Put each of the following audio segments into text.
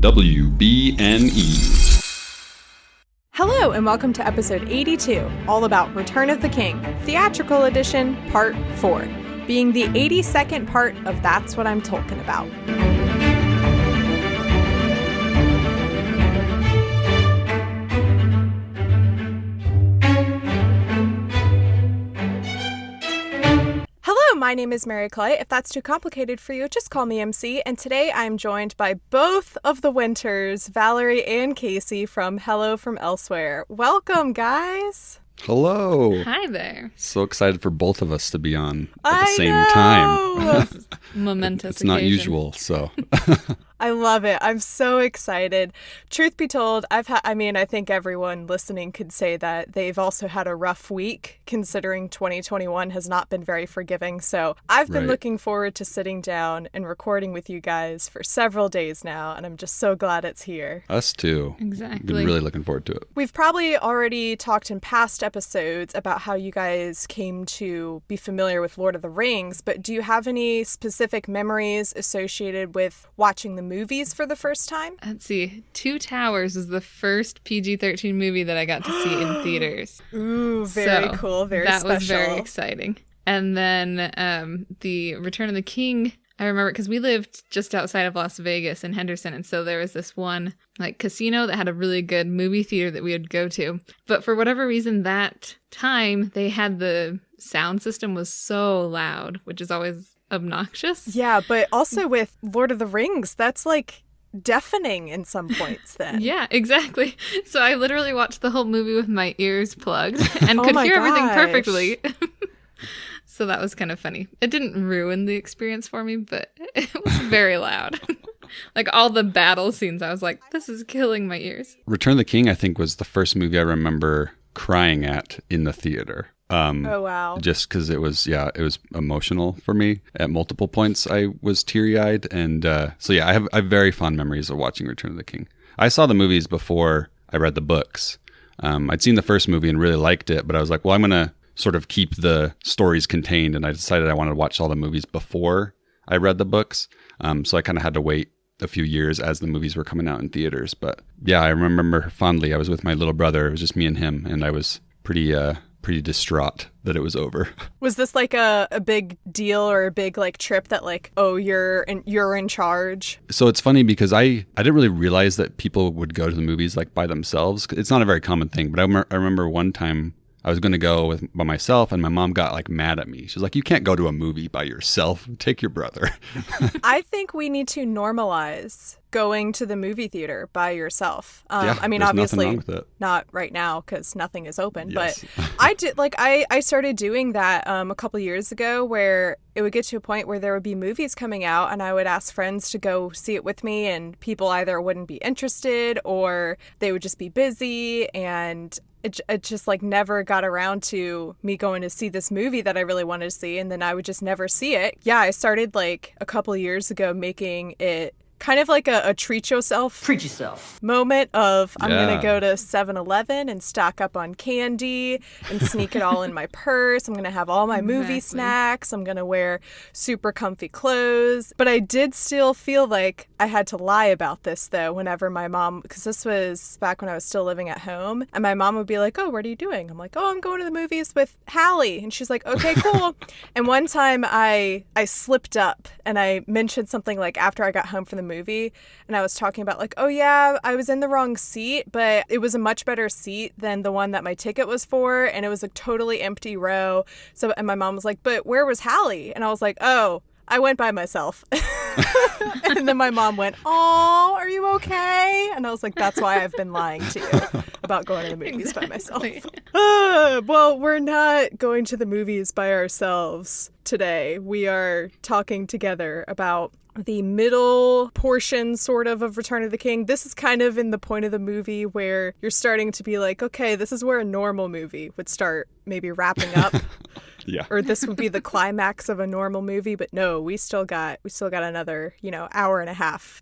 WBNE. Hello and welcome to episode 82, all about Return of the King, Theatrical Edition, Part 4, being the 82nd part of That's What I'm Talking About. Hello, my name is Mary Clay. If that's too complicated for you, just call me MC. And today I'm joined by both of the Winters, Valerie and Casey from Hello from Elsewhere. Welcome, guys. Hello. Hi there. So excited for both of us to be on at the same time. Momentous It's not occasion. usual, so. I love it. I'm so excited. Truth be told, I think everyone listening could say that they've also had a rough week, considering 2021 has not been very forgiving. So I've been looking forward to sitting down and recording with you guys for several days now, and I'm just so glad it's here. Us too. Exactly. Been really looking forward to it. We've probably already talked in past episodes about how you guys came to be familiar with Lord of the Rings, but do you have any specific memories associated with watching the movies for the first time? Let's see. Two Towers was the first PG-13 movie that I got to see in theaters. Ooh, very cool, very special. That was very exciting. And then the Return of the King, I remember because we lived just outside of Las Vegas in Henderson, and so there was this one casino that had a really good movie theater that we would go to. But for whatever reason, that time they had the sound system was so loud, which is always obnoxious. Yeah, but also with Lord of the Rings, that's deafening in some points then. Yeah, exactly. So I literally watched the whole movie with my ears plugged and could hear everything perfectly. So that was kind of funny. It didn't ruin the experience for me, but it was very loud. All the battle scenes, I was like, this is killing my ears. Return of the King, I think, was the first movie I remember crying at in the theater. Oh, wow. Just because it was emotional for me. At multiple points, I was teary-eyed. And I have very fond memories of watching Return of the King. I saw the movies before I read the books. I'd seen the first movie and really liked it, but I was like, well, I'm going to sort of keep the stories contained. And I decided I wanted to watch all the movies before I read the books. So I kind of had to wait a few years as the movies were coming out in theaters. But yeah, I remember fondly, I was with my little brother. It was just me and him. And I was pretty distraught that it was over. Was this a big deal or a big trip that you're in charge? So it's funny because I didn't really realize that people would go to the movies by themselves. It's not a very common thing, but I remember one time I was going to go by myself and my mom got mad at me. She was like, you can't go to a movie by yourself. Take your brother. I think we need to normalize going to the movie theater by yourself. There's obviously nothing wrong with it. Not right now because nothing is open, Yes. but I did I started doing that a couple years ago where it would get to a point where there would be movies coming out and I would ask friends to go see it with me, and people either wouldn't be interested or they would just be busy, and it just never got around to me going to see this movie that I really wanted to see, and then I would just never see it. Yeah, I started a couple years ago making it kind of a treat yourself moment of I'm going to go to 7-Eleven and stock up on candy and sneak it all in my purse. I'm going to have all my movie snacks. I'm going to wear super comfy clothes. But I did still feel like I had to lie about this, though, whenever my mom, because this was back when I was still living at home, and my mom would be like, oh, what are you doing? I'm like, oh, I'm going to the movies with Hallie. And she's like, okay, cool. And one time I slipped up and I mentioned something after I got home from the movie, and I was talking about oh yeah, I was in the wrong seat, but it was a much better seat than the one that my ticket was for, and it was a totally empty row. So, and my mom was like, but where was Hallie? And I was like, oh, I went by myself. And then my mom went, oh, are you okay? And I was like, that's why I've been lying to you about going to the movies by myself. Well, we're not going to the movies by ourselves today. We are talking together about the middle portion sort of Return of the King. This is kind of in the point of the movie where you're starting to be okay, this is where a normal movie would start maybe wrapping up. Yeah. Or this would be the climax of a normal movie, but no, we still got another, hour and a half.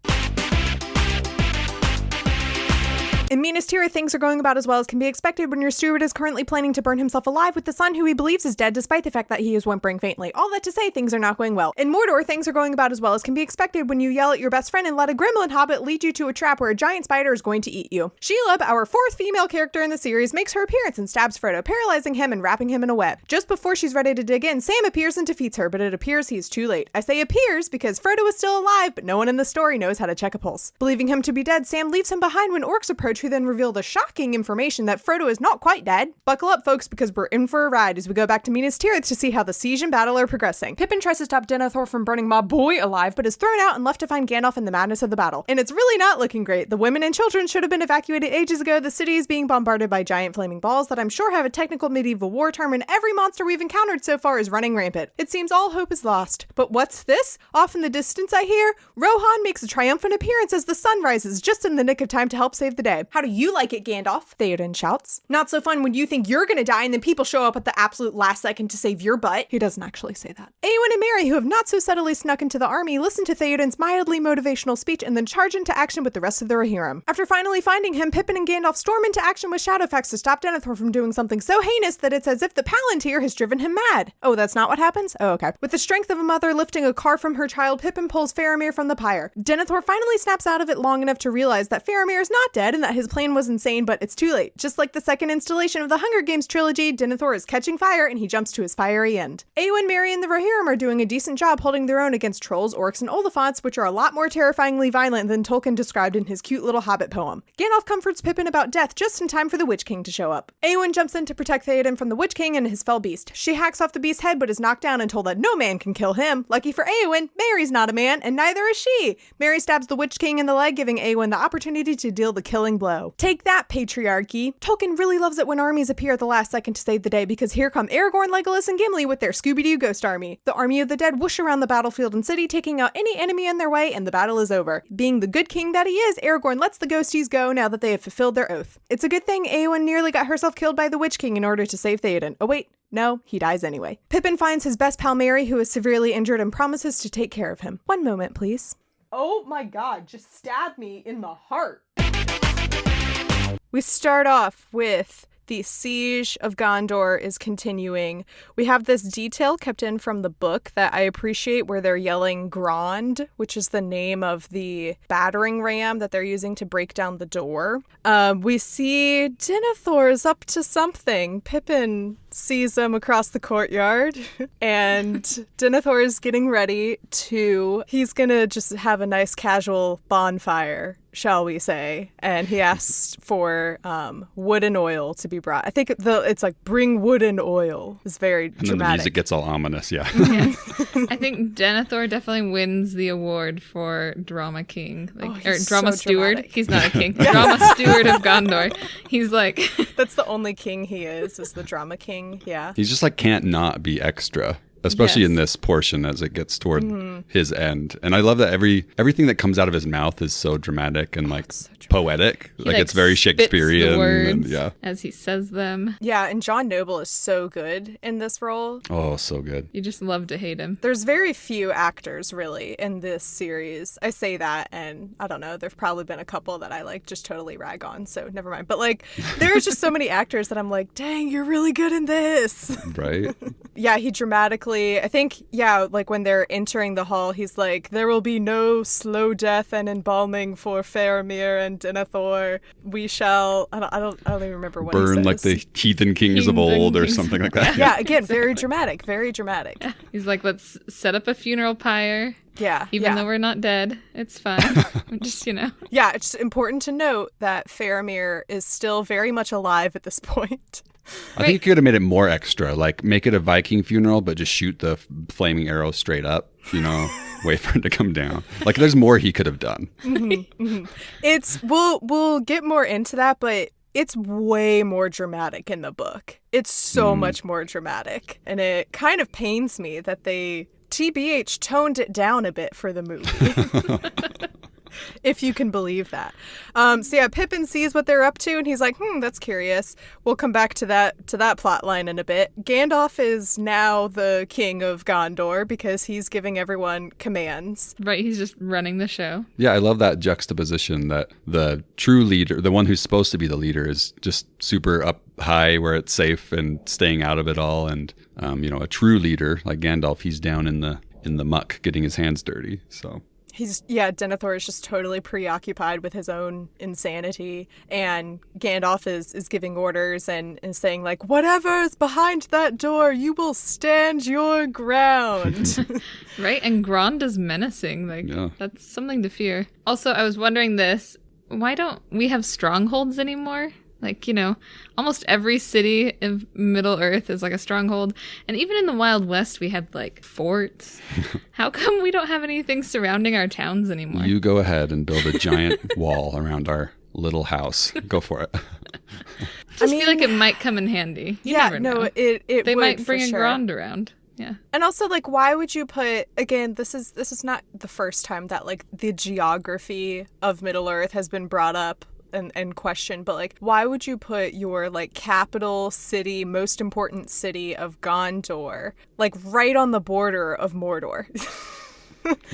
In Minas Tirith, things are going about as well as can be expected when your steward is currently planning to burn himself alive with the son who he believes is dead despite the fact that he is whimpering faintly. All that to say, things are not going well. In Mordor, things are going about as well as can be expected when you yell at your best friend and let a gremlin hobbit lead you to a trap where a giant spider is going to eat you. Shelob, our fourth female character in the series, makes her appearance and stabs Frodo, paralyzing him and wrapping him in a web. Just before she's ready to dig in, Sam appears and defeats her, but it appears he's too late. I say appears because Frodo is still alive, but no one in the story knows how to check a pulse. Believing him to be dead, Sam leaves him behind when orcs approach, who then reveal the shocking information that Frodo is not quite dead. Buckle up, folks, because we're in for a ride as we go back to Minas Tirith to see how the siege and battle are progressing. Pippin tries to stop Denethor from burning my boy alive, but is thrown out and left to find Gandalf in the madness of the battle. And it's really not looking great. The women and children should have been evacuated ages ago. The city is being bombarded by giant flaming balls that I'm sure have a technical medieval war term, and every monster we've encountered so far is running rampant. It seems all hope is lost. But what's this? Off in the distance I hear, Rohan makes a triumphant appearance as the sun rises, just in the nick of time to help save the day. How do you like it, Gandalf? Theoden shouts. Not so fun when you think you're gonna die and then people show up at the absolute last second to save your butt. He doesn't actually say that. Eowyn and Merry, who have not so subtly snuck into the army, listen to Theoden's mildly motivational speech and then charge into action with the rest of the Rohirrim. After finally finding him, Pippin and Gandalf storm into action with Shadowfax to stop Denethor from doing something so heinous that it's as if the Palantir has driven him mad. Oh, that's not what happens? Oh, okay. With the strength of a mother lifting a car from her child, Pippin pulls Faramir from the pyre. Denethor finally snaps out of it long enough to realize that Faramir is not dead and that his plan was insane, but it's too late. Just like the second installation of the Hunger Games trilogy, Denethor is catching fire and he jumps to his fiery end. Eowyn, Merry, and the Rohirrim are doing a decent job holding their own against trolls, orcs, and Oliphants, which are a lot more terrifyingly violent than Tolkien described in his cute little Hobbit poem. Gandalf comforts Pippin about death just in time for the Witch King to show up. Eowyn jumps in to protect Theoden from the Witch King and his fell beast. She hacks off the beast's head but is knocked down and told that no man can kill him. Lucky for Eowyn, Merry's not a man, and neither is she. Merry stabs the Witch King in the leg, giving Eowyn the opportunity to deal the killing blow. Take that, patriarchy. Tolkien really loves it when armies appear at the last second to save the day, because here come Aragorn, Legolas, and Gimli with their Scooby-Doo ghost army. The army of the dead whoosh around the battlefield and city, taking out any enemy in their way, and the battle is over. Being the good king that he is, Aragorn lets the ghosties go now that they have fulfilled their oath. It's a good thing Eowyn nearly got herself killed by the Witch King in order to save Theoden. Oh wait, no, he dies anyway. Pippin finds his best pal Merry, who is severely injured, and promises to take care of him. One moment, please. Oh my god, just stab me in the heart. We start off with the siege of Gondor is continuing. We have this detail kept in from the book that I appreciate, where they're yelling Grond, which is the name of the battering ram that they're using to break down the door. We see Denethor is up to something. Pippin sees him across the courtyard, and Denethor is getting ready he's gonna just have a nice casual bonfire, shall we say, and he asks for wood and oil to be brought. I think it's like, bring wood and oil. It's very dramatic. And then the music gets all ominous, yeah. Yes. I think Denethor definitely wins the award for Drama King, or Drama Steward. Dramatic. He's not a king. Drama Steward of Gondor. He's like... That's the only king he is the Drama King, yeah. He's just like, can't not be extra. Especially in this portion as it gets toward his end. And I love that everything that comes out of his mouth is so dramatic and poetic. Like it's very Shakespearean. The words and, as he says them. Yeah, and John Noble is so good in this role. Oh, so good. You just love to hate him. There's very few actors really in this series. I say that, and I don't know, there've probably been a couple that I just totally rag on, so never mind. But there's just so many actors that I'm like, dang, you're really good in this. Right? Yeah, he dramatically, I think, when they're entering the hall, he's like, there will be no slow death and embalming for Faramir and Denethor. We shall, I don't even remember what he says. Burn like the heathen kings of old or something like that. Yeah, again, very dramatic, very dramatic. Yeah. He's like, let's set up a funeral pyre. Yeah. Even though we're not dead, it's fine. Just, Yeah, it's important to note that Faramir is still very much alive at this point. I think you could have made it more extra, like make it a Viking funeral, but just shoot the flaming arrow straight up, wait for it to come down. Like there's more he could have done. It's, we'll get more into that, but it's way more dramatic in the book. It's so much more dramatic. And it kind of pains me that they TBH toned it down a bit for the movie. if you can believe that. So yeah, Pippin sees what they're up to, and he's like, that's curious. We'll come back to that plot line in a bit. Gandalf is now the king of Gondor because he's giving everyone commands. Right, he's just running the show. Yeah, I love that juxtaposition that the true leader, the one who's supposed to be the leader, is just super up high where it's safe and staying out of it all. And, a true leader like Gandalf, he's down in the muck getting his hands dirty. So Denethor is just totally preoccupied with his own insanity, and Gandalf is giving orders and saying like, whatever is behind that door, you will stand your ground. Right, and Grond is menacing. That's something to fear. Also, I was wondering this, why don't we have strongholds anymore? Almost every city of Middle Earth is like a stronghold. And even in the Wild West, we had like forts. How come we don't have anything surrounding our towns anymore? You go ahead and build a giant wall around our little house. Go for it. I feel like it might come in handy. You never know. They might bring a Grond around. Yeah. And also, like, why would you put, again, this is not the first time that like the geography of Middle Earth has been brought up and questioned, but like, why would you put your like capital city, most important city of Gondor, like right on the border of Mordor?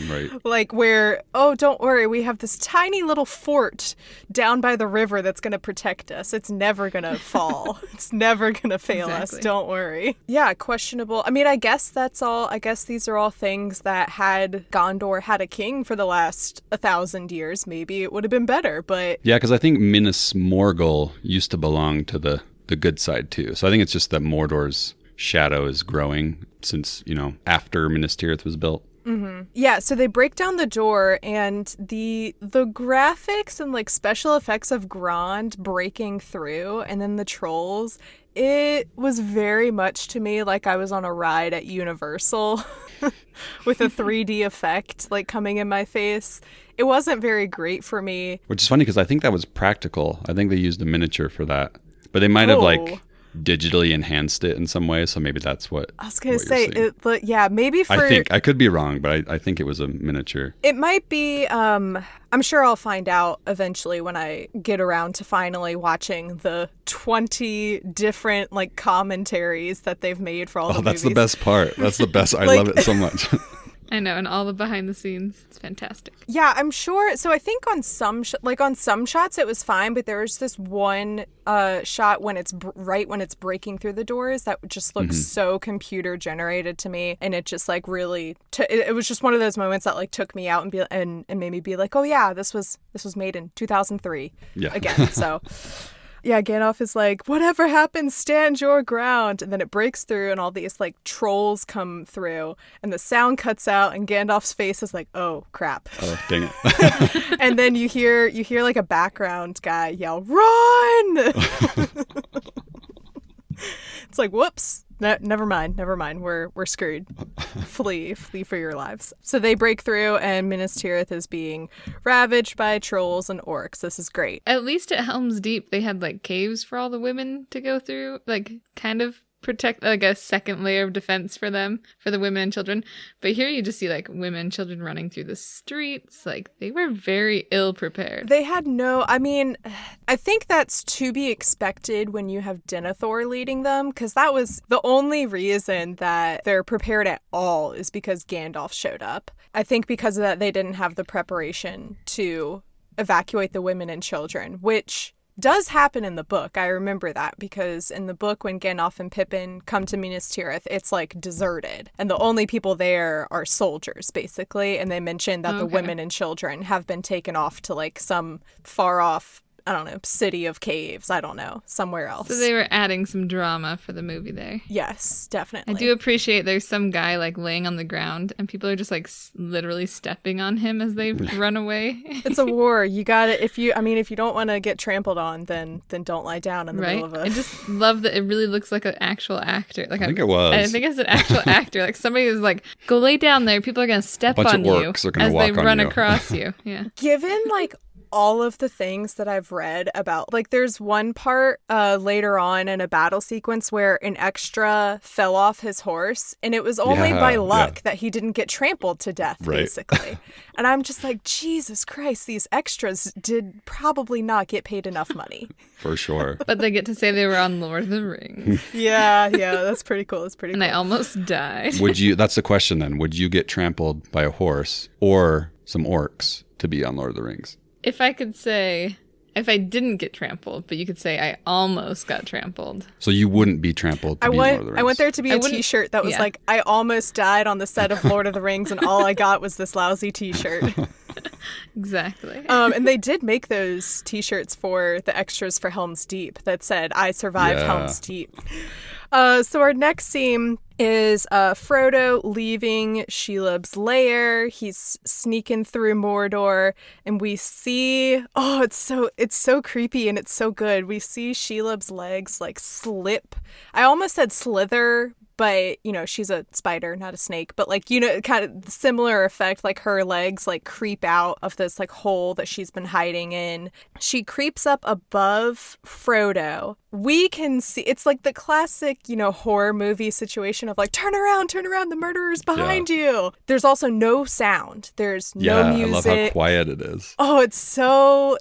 Right. Like where, don't worry, we have this tiny little fort down by the river that's going to protect us. It's never going to fall. It's never going to fail us. Don't worry. Yeah, questionable. I mean, I guess that's all. I guess these are all things that had Gondor had a king for the last 1,000 years, maybe it would have been better, but... Yeah, because I think Minas Morgul used to belong to the good side too. So I think it's just that Mordor's shadow is growing since, after Minas Tirith was built. Mm-hmm. Yeah, so they break down the door, and the graphics and like special effects of Grond breaking through, and then the trolls, it was very much to me like I was on a ride at Universal with a 3D effect like coming in my face. It wasn't very great for me. Which is funny because I think that was practical. I think they used a miniature for that, but they might have like digitally enhanced it in some way, so maybe that's what I was gonna say. Maybe for I could be wrong, but I think it was a miniature. It might be. I'm sure I'll find out eventually when I get around to finally watching the 20 different like commentaries that they've made for all the movies. That's the best part. That's the best. I love it so much. I know, and all the behind the scenes. It's fantastic. Yeah, I'm sure. So I think on some shots it was fine, but there was this one shot when it's when it's breaking through the doors that just looks so computer generated to me, and it just like really it was just one of those moments that like took me out and made me be like, oh yeah, this was made in 2003 again. So. Yeah, Gandalf is like, whatever happens, stand your ground. And then it breaks through and all these like trolls come through and the sound cuts out and Gandalf's face is like, oh, crap. Oh, dang it. And then you hear like a background guy yell, run! It's like, whoops. Never mind. We're screwed. Flee for your lives. So they break through, and Minas Tirith is being ravaged by trolls and orcs. This is great. At least at Helm's Deep, they had like caves for all the women to go through, like kind of protect like a second layer of defense for them, for the women and children. But here you just see like women and children running through the streets. Like they were very ill prepared. They had I think that's to be expected when you have Denethor leading them, because that was the only reason that they're prepared at all is because Gandalf showed up. I think because of that they didn't have the preparation to evacuate the women and children, which does happen in the book. I remember that because in the book when Gandalf and Pippin come to Minas Tirith, it's like deserted. And the only people there are soldiers, basically. And they mention that the women and children have been taken off to like some far off, I don't know, city of caves. I don't know, somewhere else. So they were adding some drama for the movie there. Yes, definitely. I do appreciate there's some guy like laying on the ground and people are just like literally stepping on him as they run away. It's a war. You got it. If you don't want to get trampled on, then don't lie down in the middle of it. I just love that it really looks like an actual actor. Like I think it was. I think it's an actual actor. Like somebody was like, go lay down there. People are going to step on you as they run across you. Yeah. Given like all of the things that I've read about, like, there's one part later on in a battle sequence where an extra fell off his horse, and it was only by luck that he didn't get trampled to death, basically. And I'm just like, Jesus Christ, these extras did probably not get paid enough money. For sure. But they get to say they were on Lord of the Rings. Yeah, that's pretty cool. That's pretty cool. And I almost died. That's the question then. Would you get trampled by a horse or some orcs to be on Lord of the Rings? If I could say, if I didn't get trampled, but you could say I almost got trampled. So you wouldn't be trampled to be Lord of the Rings? I want there to be a t-shirt that was like, I almost died on the set of Lord of the Rings and all I got was this lousy t-shirt. Exactly. And they did make those t-shirts for the extras for Helm's Deep that said, I survived Helm's Deep. So our next scene is Frodo leaving Shelob's lair. He's sneaking through Mordor, and we see, it's so creepy and it's so good. We see Shelob's legs like slip. I almost said slither, but, you know, she's a spider, not a snake. But, like, you know, kind of similar effect, like her legs, like, creep out of this, like, hole that she's been hiding in. She creeps up above Frodo. We can see, it's like the classic, you know, horror movie situation of, like, turn around, the murderer's behind you. There's also no sound. There's no music. I love how quiet it is. Oh, it's so,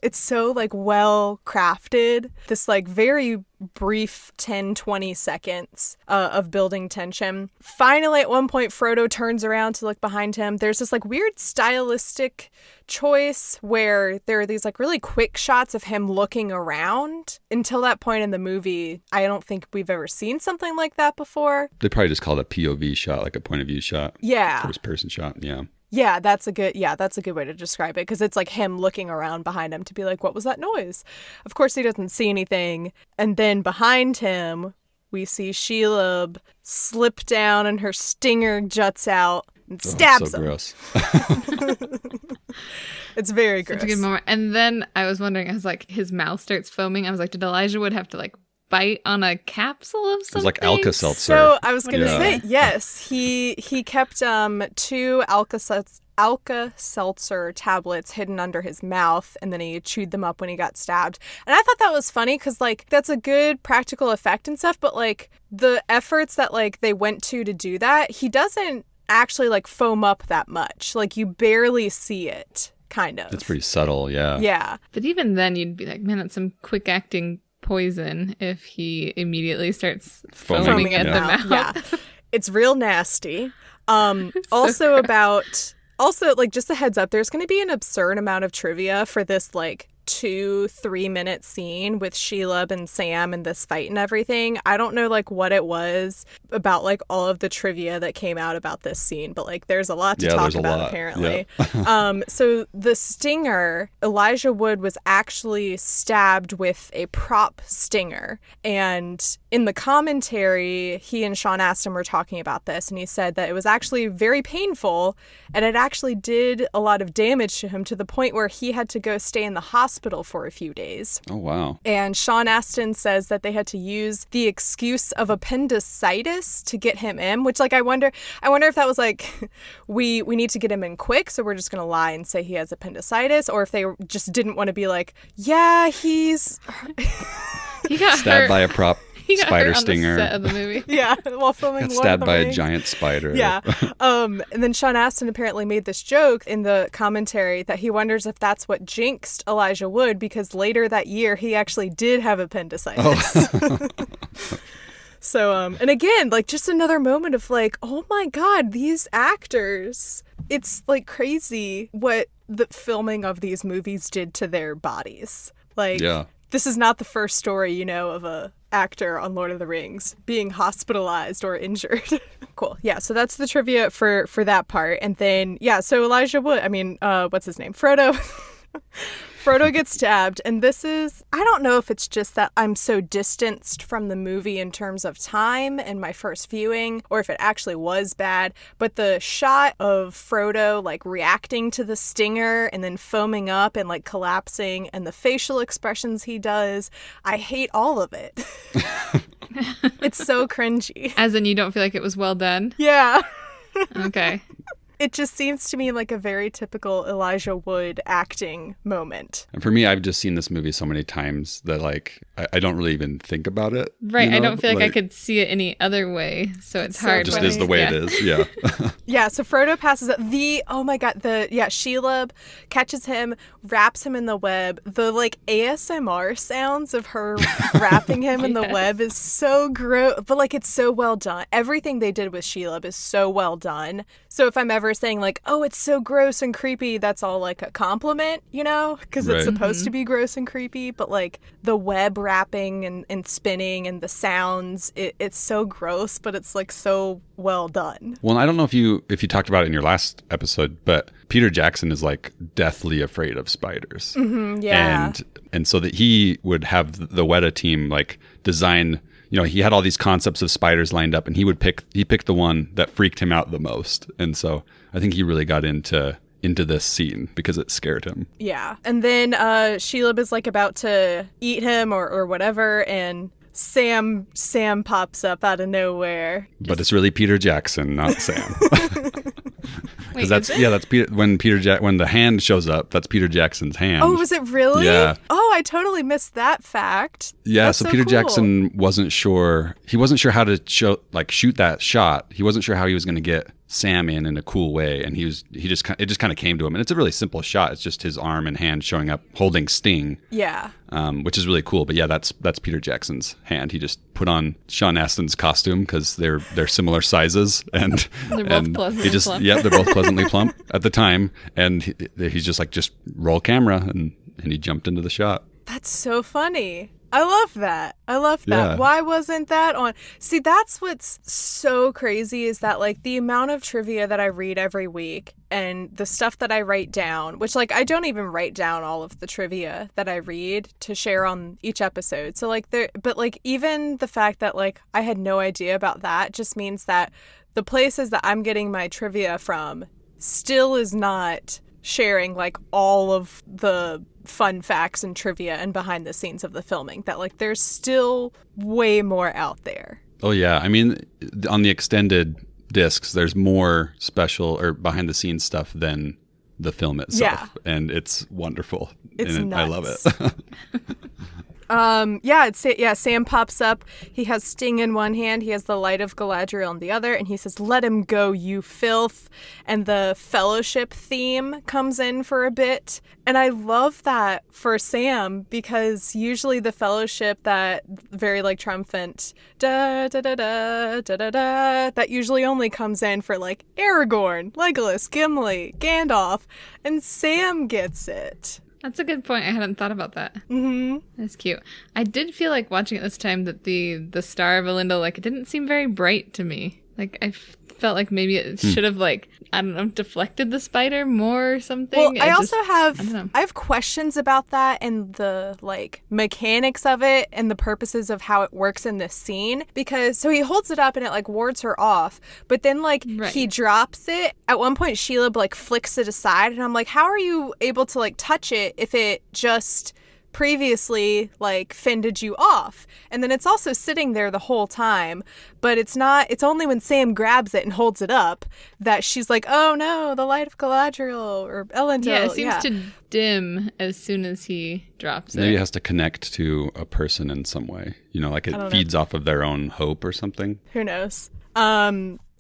like, well crafted. This, like, very brief 10-20 seconds of building tension. Finally, at one point, Frodo turns around to look behind him. There's this like weird stylistic choice where there are these like really quick shots of him looking around. Until that point in the movie, I don't think we've ever seen something like that before. They probably just call it a POV shot, like a point of view shot. Yeah. First person shot. Yeah. Yeah, that's a good way to describe it, because it's like him looking around behind him to be like, what was that noise? Of course, he doesn't see anything. And then behind him, we see Shelob slip down and her stinger juts out and stabs him. Gross. It's very gross. Such a good moment. And then I was wondering, I was like, his mouth starts foaming. I was like, did Elijah Wood have to like bite on a capsule of something? It was like Alka-Seltzer. So I was going to say, yes, he kept 2 Alka-Seltzer tablets hidden under his mouth, and then he chewed them up when he got stabbed. And I thought that was funny because, like, that's a good practical effect and stuff, but, like, the efforts that, like, they went to do that, he doesn't actually, like, foam up that much. Like, you barely see it, kind of. It's pretty subtle, yeah. Yeah. But even then, you'd be like, man, that's some quick-acting poison if he immediately starts foaming at the mouth. Yeah. It's real nasty. Also, like, just a heads up, there's going to be an absurd amount of trivia for this, like, 2-3 minute scene with Shelob and Sam and this fight and everything. I don't know, like, what it was about, like, all of the trivia that came out about this scene, but, like, there's a lot to talk about, apparently. Yeah. So the stinger, Elijah Wood was actually stabbed with a prop stinger, and in the commentary, he and Sean Astin were talking about this, and he said that it was actually very painful, and it actually did a lot of damage to him to the point where he had to go stay in the hospital for a few days. Oh, wow. And Sean Astin says that they had to use the excuse of appendicitis to get him in, which, like, I wonder if that was like, we need to get him in quick, so we're just going to lie and say he has appendicitis, or if they just didn't want to be like, yeah, he got stabbed hurt by a prop spider stinger. On the set of the movie. Yeah, while filming. Got stabbed by a giant spider. Yeah. And then Sean Astin apparently made this joke in the commentary that he wonders if that's what jinxed Elijah Wood, because later that year he actually did have appendicitis. Oh. So, and again, like, just another moment of like, oh my God, these actors, it's like crazy what the filming of these movies did to their bodies. Like, yeah. This is not the first story, you know, of a actor on Lord of the Rings being hospitalized or injured. Cool. Yeah, so that's the trivia for that part. And then, yeah, so Elijah Wood, what's his name? Frodo. Frodo gets stabbed, and this is, I don't know if it's just that I'm so distanced from the movie in terms of time and my first viewing, or if it actually was bad, but the shot of Frodo, like, reacting to the stinger and then foaming up and, like, collapsing, and the facial expressions he does, I hate all of it. It's so cringy. As in, you don't feel like it was well done? Yeah. Okay. It just seems to me like a very typical Elijah Wood acting moment. And for me, I've just seen this movie so many times that like I don't really even think about it. Right. You know? I don't feel like I could see it any other way. So it's so hard. It just funny. is the way it is. Yeah. Yeah, so Frodo passes up oh my god, Shelob catches him, wraps him in the web. The like ASMR sounds of her wrapping him in the web is so gross, but like it's so well done. Everything they did with Shelob is so well done. So if I'm ever saying like, oh, it's so gross and creepy, that's all like a compliment, you know, because it's Right. supposed to be gross and creepy, but like the web wrapping and spinning and the sounds, it's so gross, but it's like so well done. Well, I don't know if you talked about it in your last episode, but Peter Jackson is like deathly afraid of spiders. Yeah. And so that he would have the Weta team like design, you know, he had all these concepts of spiders lined up and he picked the one that freaked him out the most. And so I think he really got into this scene because it scared him. Yeah. And then Shelob is like about to eat him or whatever, and Sam pops up out of nowhere. But it's really Peter Jackson, not Sam. Wait, Because that's Peter. When the hand shows up, that's Peter Jackson's hand. Oh, was it really? Yeah. Oh, I totally missed that fact. Yeah, That's so so Peter cool. Jackson wasn't sure. He wasn't sure how to shoot that shot. He wasn't sure how he was going to get Sam in a cool way, and it just kind of came to him. And it's a really simple shot. It's just his arm and hand showing up holding Sting. Yeah. Which is really cool. But yeah, that's Peter Jackson's hand. He just put on Sean Astin's costume because they're similar sizes, and They're both pleasantly plump. Yeah, they're both pleasantly plump at the time, and he's just like, just roll camera, and he jumped into the shot. That's so funny. I love that. Yeah. Why wasn't that on? See, that's what's so crazy is that like the amount of trivia that I read every week and the stuff that I write down, which like I don't even write down all of the trivia that I read to share on each episode. So like but like even the fact that like I had no idea about that just means that the places that I'm getting my trivia from still is not sharing like all of the fun facts and trivia and behind the scenes of the filming, that like there's still way more out there. Oh yeah, I mean, on the extended discs, there's more special or behind the scenes stuff than the film itself, and it's wonderful. It's and nuts. I love it. Sam pops up. He has Sting in one hand. He has the Light of Galadriel in the other. And he says, "Let him go, you filth." And the Fellowship theme comes in for a bit. And I love that for Sam because usually the Fellowship, that very like triumphant da da da da da da da, that usually only comes in for like Aragorn, Legolas, Gimli, Gandalf. And Sam gets it. That's a good point. I hadn't thought about that. Mm-hmm. That's cute. I did feel like watching it this time that the Star of Elendil, like, it didn't seem very bright to me. Like, I felt like maybe it should have, like, I don't know, deflected the spider more or something. Well, I don't know. have questions about that and the like mechanics of it and the purposes of how it works in this scene, because so he holds it up and it like wards her off, but then like he drops it. At one point Shelob like flicks it aside and I'm like, how are you able to like touch it if it just previously like fended you off? And then it's also sitting there the whole time, but it's only when Sam grabs it and holds it up that she's like, oh no, the Light of Galadriel or Elendil. Yeah, it seems to dim as soon as he drops it. Maybe it has to connect to a person in some way. You know, like it feeds off of their own hope or something. Who knows?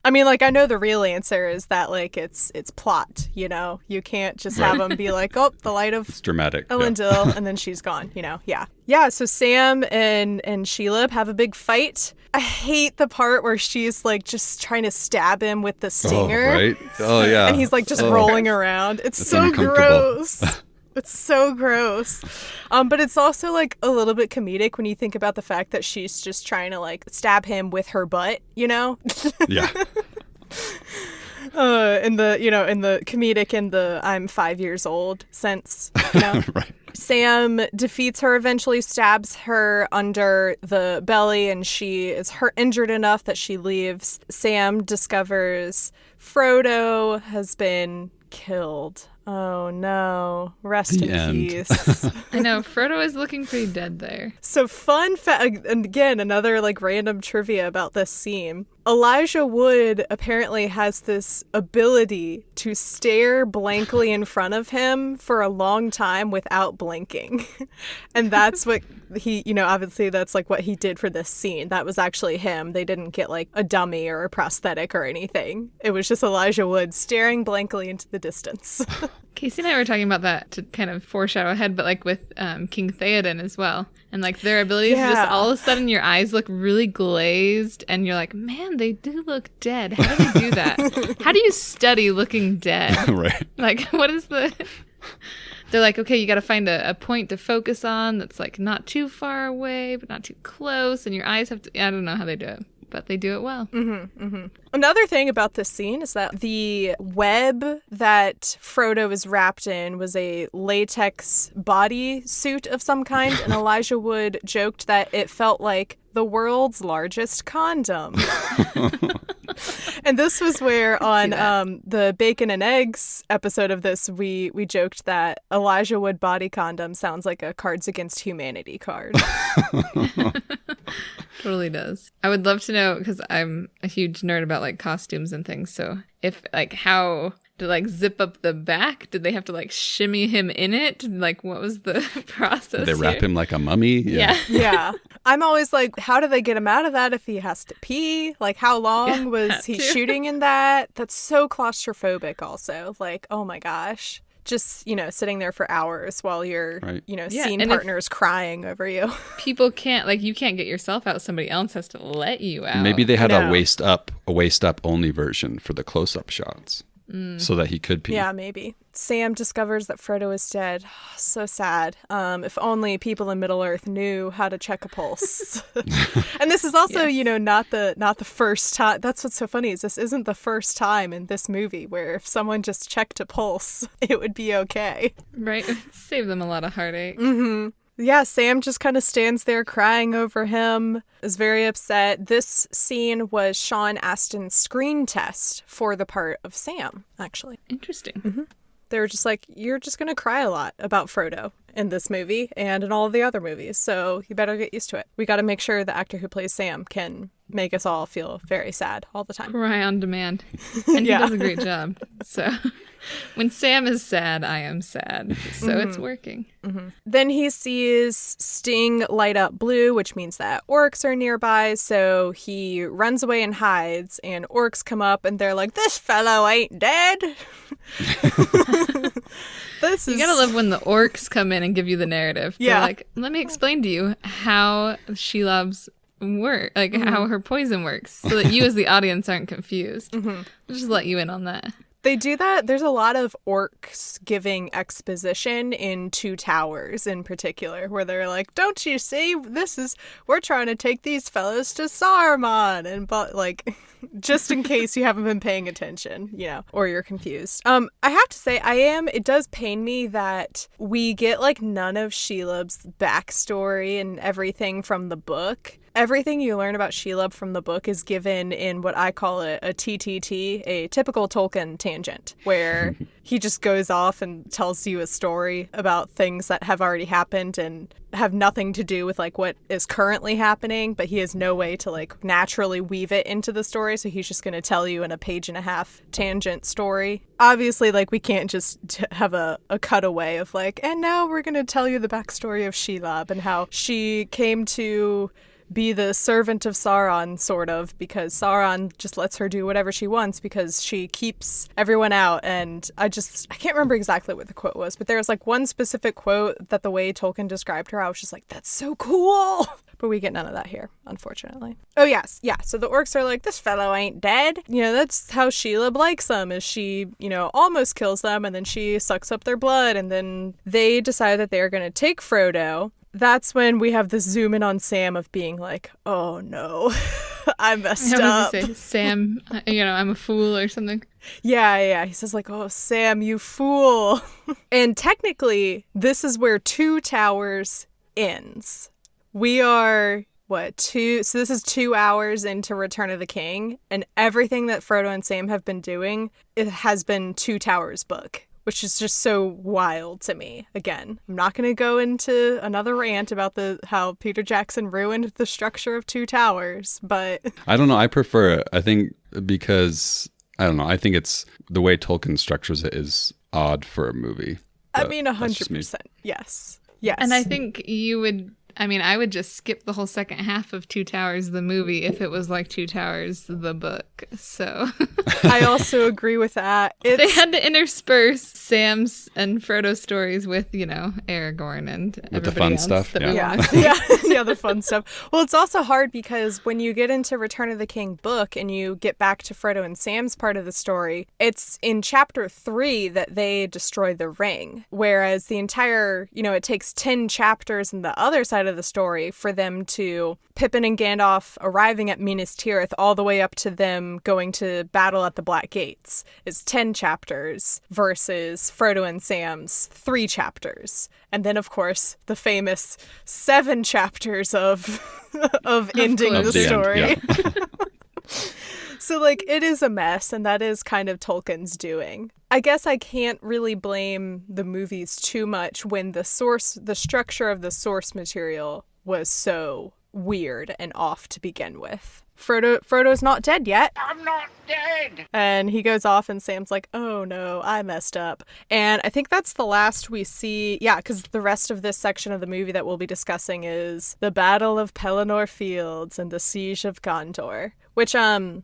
I mean, like, I know the real answer is that, like, it's plot, you know? You can't just have them be like, oh, the Light of It's dramatic. Elendil, and then she's gone, you know? Yeah. Yeah, so Sam and Shelob have a big fight. I hate the part where she's, like, just trying to stab him with the stinger. Oh, right? Oh, yeah. And he's, like, just rolling around. It's so uncomfortable. gross. It's so gross. But it's also like a little bit comedic when you think about the fact that she's just trying to like stab him with her butt, you know? Yeah. In the comedic in the I'm 5 years old sense, you know? Right. Sam defeats her, eventually stabs her under the belly, and she is injured enough that she leaves. Sam discovers Frodo has been killed. Oh no. Rest The in end. peace. I know, Frodo is looking pretty dead there. So fun fact, and again, another like random trivia about this scene. Elijah Wood apparently has this ability to stare blankly in front of him for a long time without blinking. And that's what he, obviously that's like what he did for this scene. That was actually him. They didn't get like a dummy or a prosthetic or anything. It was just Elijah Wood staring blankly into the distance. Casey and I were talking about that to kind of foreshadow ahead, but like with King Theoden as well. And like their ability to just all of a sudden your eyes look really glazed and you're like, man, they do look dead. How do they do that? How do you study looking dead? Right. Like, what is the... They're like, okay, you got to find a point to focus on that's like not too far away, but not too close. And your eyes have to... I don't know how they do it, but they do it well. Another thing about this scene is that the web that Frodo is wrapped in was a latex body suit of some kind, and Elijah Wood joked that it felt like the world's largest condom. And this was where on the Bacon and Eggs episode of this, we joked that Elijah Wood body condom sounds like a Cards Against Humanity card. Totally does. I would love to know, because I'm a huge nerd about like costumes and things. So if like how to like zip up the back, did they have to like shimmy him in it? Like what was the process? Did they wrap him like a mummy? Yeah. Yeah. I'm always like, how do they get him out of that if he has to pee? Like how long was he shooting in that? That's so claustrophobic also. Like, oh my gosh. Just, sitting there for hours while your, scene partner's crying over you. People can't, like, you can't get yourself out. Somebody else has to let you out. Maybe they had a waist up only version for the close-up shots. So that he could pee. Yeah, maybe. Sam discovers that Frodo is dead. So sad. If only people in Middle-earth knew how to check a pulse. And this is also, not the first time. That's what's so funny is this isn't the first time in this movie where if someone just checked a pulse, it would be okay. Right? Save them a lot of heartache. Mm-hmm. Yeah, Sam just kind of stands there crying over him, is very upset. This scene was Sean Astin's screen test for the part of Sam, actually. Interesting. Mm-hmm. They were just like, you're just going to cry a lot about Frodo in this movie and in all of the other movies, so you better get used to it. We got to make sure the actor who plays Sam can make us all feel very sad all the time. Cry on demand. And he does a great job. So when Sam is sad, I am sad. So it's working. Mm-hmm. Then he sees Sting light up blue, which means that orcs are nearby. So he runs away and hides, and orcs come up and they're like, this fellow ain't dead. You gotta love when the orcs come in and give you the narrative. Yeah. They're like, let me explain to you how Shelob's work, like how her poison works, so that you as the audience aren't confused. I'll just let you in on that. They do that. There's a lot of orcs giving exposition in Two Towers in particular, where they're like, don't you see, we're trying to take these fellows to Saruman. And but like, just in case you haven't been paying attention, or you're confused. I have to say, it does pain me that we get like none of Shelob's backstory and everything from the book. Everything you learn about Shelob from the book is given in what I call a TTT, a typical Tolkien tangent, where he just goes off and tells you a story about things that have already happened and have nothing to do with like what is currently happening, but he has no way to like naturally weave it into the story, so he's just going to tell you in a 1.5-page tangent story. Obviously, like, we can't just have a cutaway of like, and now we're going to tell you the backstory of Shelob and how she came to be the servant of Sauron, sort of, because Sauron just lets her do whatever she wants because she keeps everyone out. And I can't remember exactly what the quote was, but there was like one specific quote that the way Tolkien described her, I was just like, that's so cool. But we get none of that here, unfortunately. Oh, yes. Yeah. So the orcs are like, this fellow ain't dead. That's how Shelob likes them, is she, almost kills them and then she sucks up their blood. And then they decide that they're going to take Frodo. That's when we have this zoom in on Sam of being like, oh no, I messed up. What does he say? Sam, I'm a fool or something. Yeah. He says like, oh, Sam, you fool. And technically, this is where Two Towers ends. We are, so this is 2 hours into Return of the King, and everything that Frodo and Sam have been doing, it has been Two Towers book. which is just so wild to me. Again, I'm not going to go into another rant about how Peter Jackson ruined the structure of Two Towers, but I don't know. I prefer it. I think because, I don't know, I think it's the way Tolkien structures it is odd for a movie. I mean, 100%. Yes. Yes. And I think I would just skip the whole second half of Two Towers, the movie, if it was like Two Towers, the book. So I also agree with that. They had to intersperse Sam's and Frodo's stories with, Aragorn and with the fun stuff. Yeah, the fun stuff. Well, it's also hard because when you get into Return of the King book and you get back to Frodo and Sam's part of the story, it's in chapter 3 that they destroy the ring. Whereas the entire, it takes 10 chapters in the other side of the story for them to Pippin and Gandalf arriving at Minas Tirith all the way up to them going to battle at the Black Gates is 10 chapters versus Frodo and Sam's 3 chapters. And then, of course, the famous 7 chapters of ending the story. So, it is a mess, and that is kind of Tolkien's doing. I guess I can't really blame the movies too much when the structure of the source material was so weird and off to begin with. Frodo's not dead yet. I'm not dead! And he goes off and Sam's like, oh no, I messed up. And I think that's the last we see. Yeah, because the rest of this section of the movie that we'll be discussing is the Battle of Pelennor Fields and the Siege of Gondor, which, I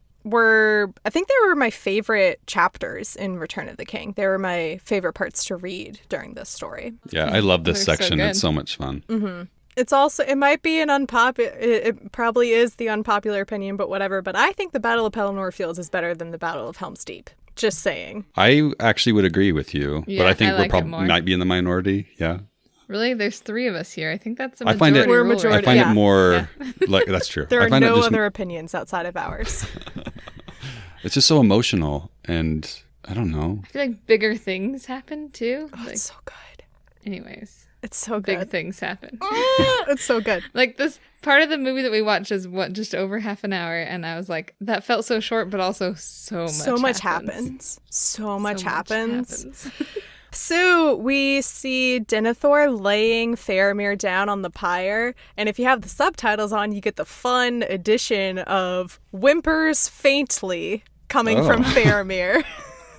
think they were my favorite chapters in Return of the King. They were my favorite parts to read during this story. Yeah, I love this section. So it's so much fun. Mm-hmm. It's also, it might be it probably is the unpopular opinion, but whatever. But I think the Battle of Pelennor Fields is better than the Battle of Helm's Deep. Just saying. I actually would agree with you, Yeah, but I think I we like it more. might be in the minority. Yeah. Really? There's 3 of us here. I think that's a I majority. find it. We're a ruler. majority. I find Yeah. it more like that's true. There I are find no it just, other opinions outside of ours. It's just so emotional, and I don't know. I feel like bigger things happen too. Oh, it's so good. Anyways, It's so big good. things happen. It's so good. Like this part of the movie that we watched is just over half an hour, and I was like, that felt so short, but also so much. So much happens. happens. So So much happens. happens. So we see Denethor laying Faramir down on the pyre, and if you have the subtitles on, you get the fun addition of whimpers faintly coming from Faramir.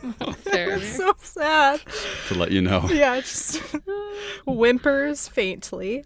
Faramir. It's so sad. To let you know. Yeah, just whimpers faintly.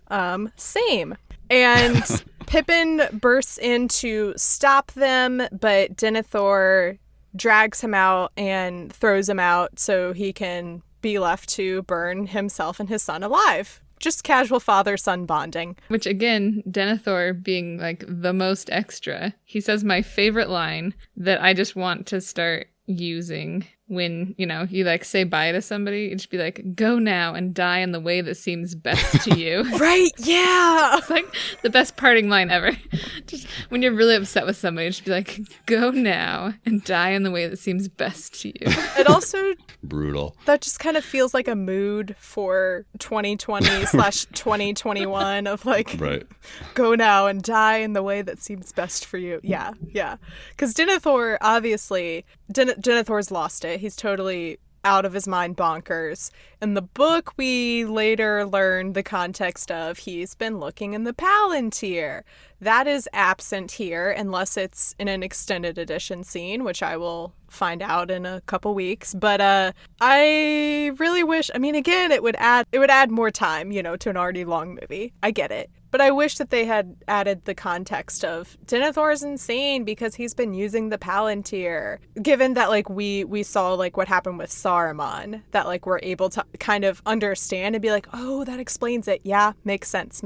Same. And Pippin bursts in to stop them, but Denethor drags him out and throws him out so he can be left to burn himself and his son alive. Just casual father-son bonding. Which again, Denethor being like the most extra, he says my favorite line that I just want to start using when, you like say bye to somebody. It'd just be like, go now and die in the way that seems best to you. Right, yeah. It's like the best parting line ever. Just when you're really upset with somebody, just be like, go now and die in the way that seems best to you. It also, Brutal. that just kind of feels like a mood for 2020/2021 of like, Right. go now and die in the way that seems best for you. Yeah. Because Denethor, obviously, Denethor's lost it. He's totally out of his mind bonkers. In the book, we later learn the context of he's been looking in the Palantir. That is absent here unless it's in an extended edition scene, which I will find out in a couple weeks. But I really wish, again, it would add more time, to an already long movie. I get it. But I wish that they had added the context of Denethor is insane because he's been using the Palantir. Given that, we saw, what happened with Saruman, that, we're able to kind of understand and be like, oh, that explains it. Yeah, makes sense.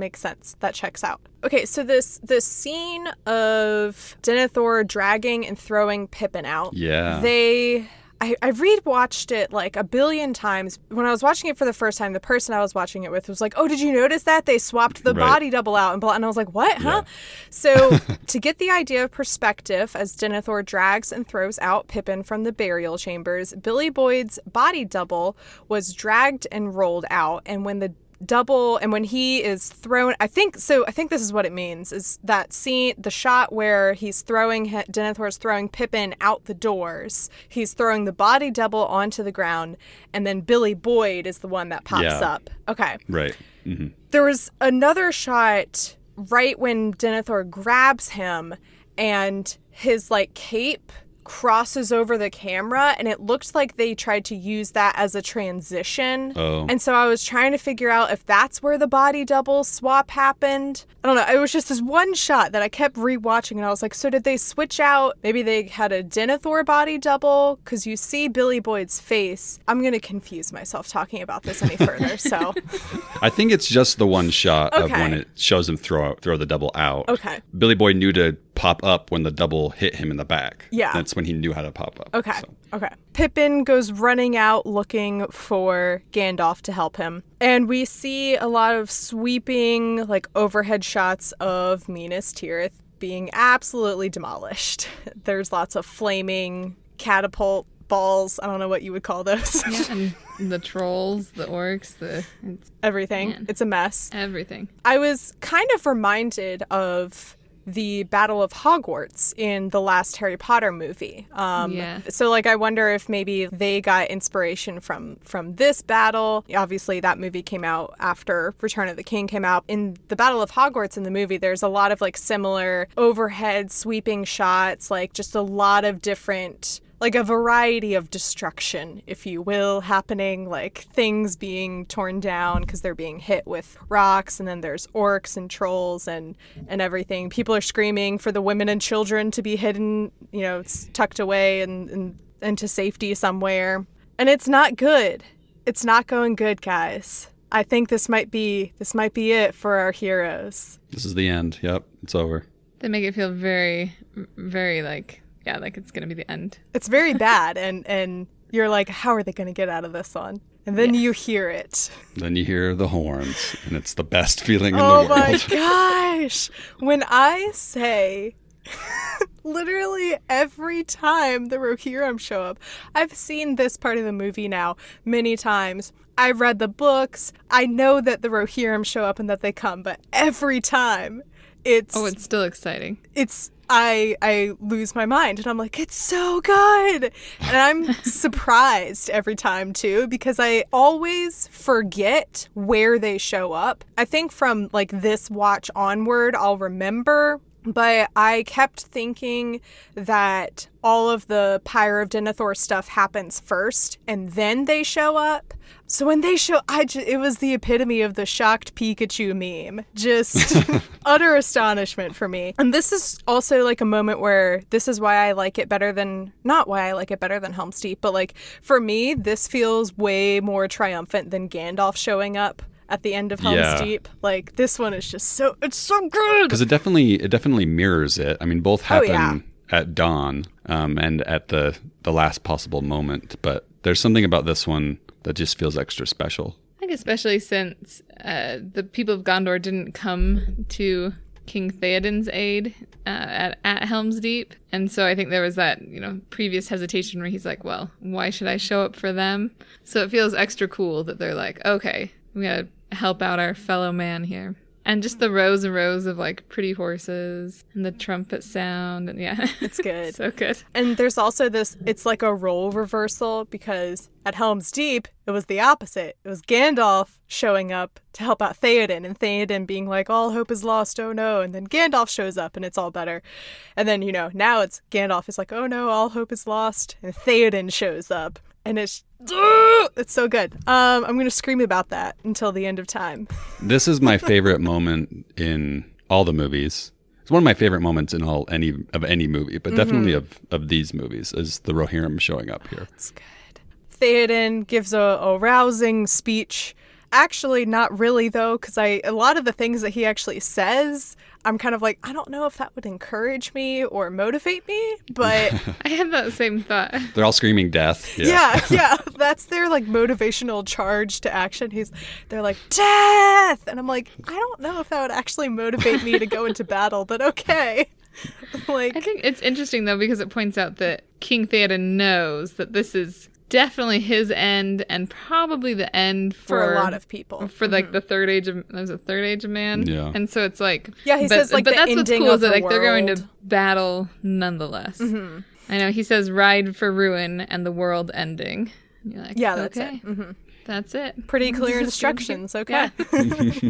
That checks out. Okay, so this scene of Denethor dragging and throwing Pippin out. Yeah. I rewatched it a billion times. When I was watching it for the first time, the person I was watching it with was like, oh, did you notice that? They swapped the body double out. And I was like, what? Huh? Yeah. So to get the idea of perspective, as Denethor drags and throws out Pippin from the burial chambers, Billy Boyd's body double was dragged and rolled out. And when the double, and when he is thrown, I think this is what it means, is that scene, the shot where Denethor's throwing Pippin out the doors, he's throwing the body double onto the ground, and then Billy Boyd is the one that pops up. Okay. Right. Mm-hmm. There was another shot right when Denethor grabs him, and his like cape crosses over the camera, and it looked like they tried to use that as a transition. Oh. And so I was trying to figure out if that's where the body double swap happened. I don't know. It was just this one shot that I kept rewatching, and I was like, so did they switch out? Maybe they had a Denethor body double? Because you see Billy Boyd's face. I'm going to confuse myself talking about this any further, so. I think it's just the one shot of Okay. when it shows him throw the double out. Okay. Billy Boyd knew to pop up when the double hit him in the back. Yeah. That's when he knew how to pop up. Okay. So. Okay. Pippin goes running out looking for Gandalf to help him. And we see a lot of sweeping, like, overhead shots of Minas Tirith being absolutely demolished. There's lots of flaming catapult balls. I don't know what you would call those. Yeah, and the trolls, the orcs, it's Everything. Man. It's a mess. everything. I was kind of reminded of the Battle of Hogwarts in the last Harry Potter movie. Yeah. So, like, I wonder if maybe they got inspiration from this battle. Obviously, that movie came out after Return of the King came out. In the Battle of Hogwarts in the movie, there's a lot of, like, similar overhead sweeping shots, like, just a lot of different, like, a variety of destruction, if you will, happening, like things being torn down because they're being hit with rocks, and then there's orcs and trolls and everything. People are screaming for the women and children to be hidden, you know, tucked away and into safety somewhere. And it's not good. It's not going good, guys. I think this might be it for our heroes. This is the end. Yep. It's over. They make it feel very, very like it's gonna be the end. It's very bad, and you're like, how are they going to get out of this one? And then you hear it. Then you hear the horns, and it's the best feeling in Oh the world. my gosh. When I say literally every time the Rohirrim show up, I've seen this part of the movie now many times. I've read the books. I know that the Rohirrim show up and that they come, but every time it's still exciting. I lose my mind, and I'm like, it's so good. And I'm surprised every time too, because I always forget where they show up. I think from like this watch onward, I'll remember, but I kept thinking that all of the Pyre of Denethor stuff happens first and then they show up. So when they show, it was the epitome of the shocked Pikachu meme. Just utter astonishment for me. And this is also like a moment where this is why I like it better than, not why I like it better than Helm's Deep, but like for me, this feels way more triumphant than Gandalf showing up at the end of Helm's Deep. Like this one is just it's so good. Because it definitely mirrors it. I mean, both happen at dawn and at the last possible moment. But there's something about this one that just feels extra special. I think especially since the people of Gondor didn't come to King Theoden's aid at Helm's Deep. And so I think there was that, previous hesitation where he's like, well, why should I show up for them? So it feels extra cool that they're like, okay, we gotta help out our fellow man here. And just the rows and rows of like pretty horses and the trumpet sound, and it's good. So good. And there's also this, it's like a role reversal, because at Helm's Deep it was the opposite. It was Gandalf showing up to help out Theoden, and Theoden being like, all hope is lost, oh no, and then Gandalf shows up and it's all better. And then now it's Gandalf is like, oh no, all hope is lost, and Theoden shows up, and it's so good. I'm gonna scream about that until the end of time. This is my favorite moment in all the movies. It's one of my favorite moments in any movie, but definitely of these movies, is the Rohirrim showing up here. It's good. Theoden gives a rousing speech. Actually, not really though, because a lot of the things that he actually says, I'm kind of like, I don't know if that would encourage me or motivate me, but I had that same thought. They're all screaming death. Yeah, that's their like motivational charge to action. They're like, death, and I'm like, I don't know if that would actually motivate me to go into battle, but okay. I think it's interesting though, because it points out that King Theoden knows that this is definitely his end and probably the end for a lot of people. For like the third age of man. Yeah. And so it's like he says like but the that's what's ending cool of is that the like they're going world. to battle nonetheless. I know he says ride for ruin and the world ending. And you're like, yeah, that's okay, it. That's it. Pretty clear instructions. Okay. Yeah.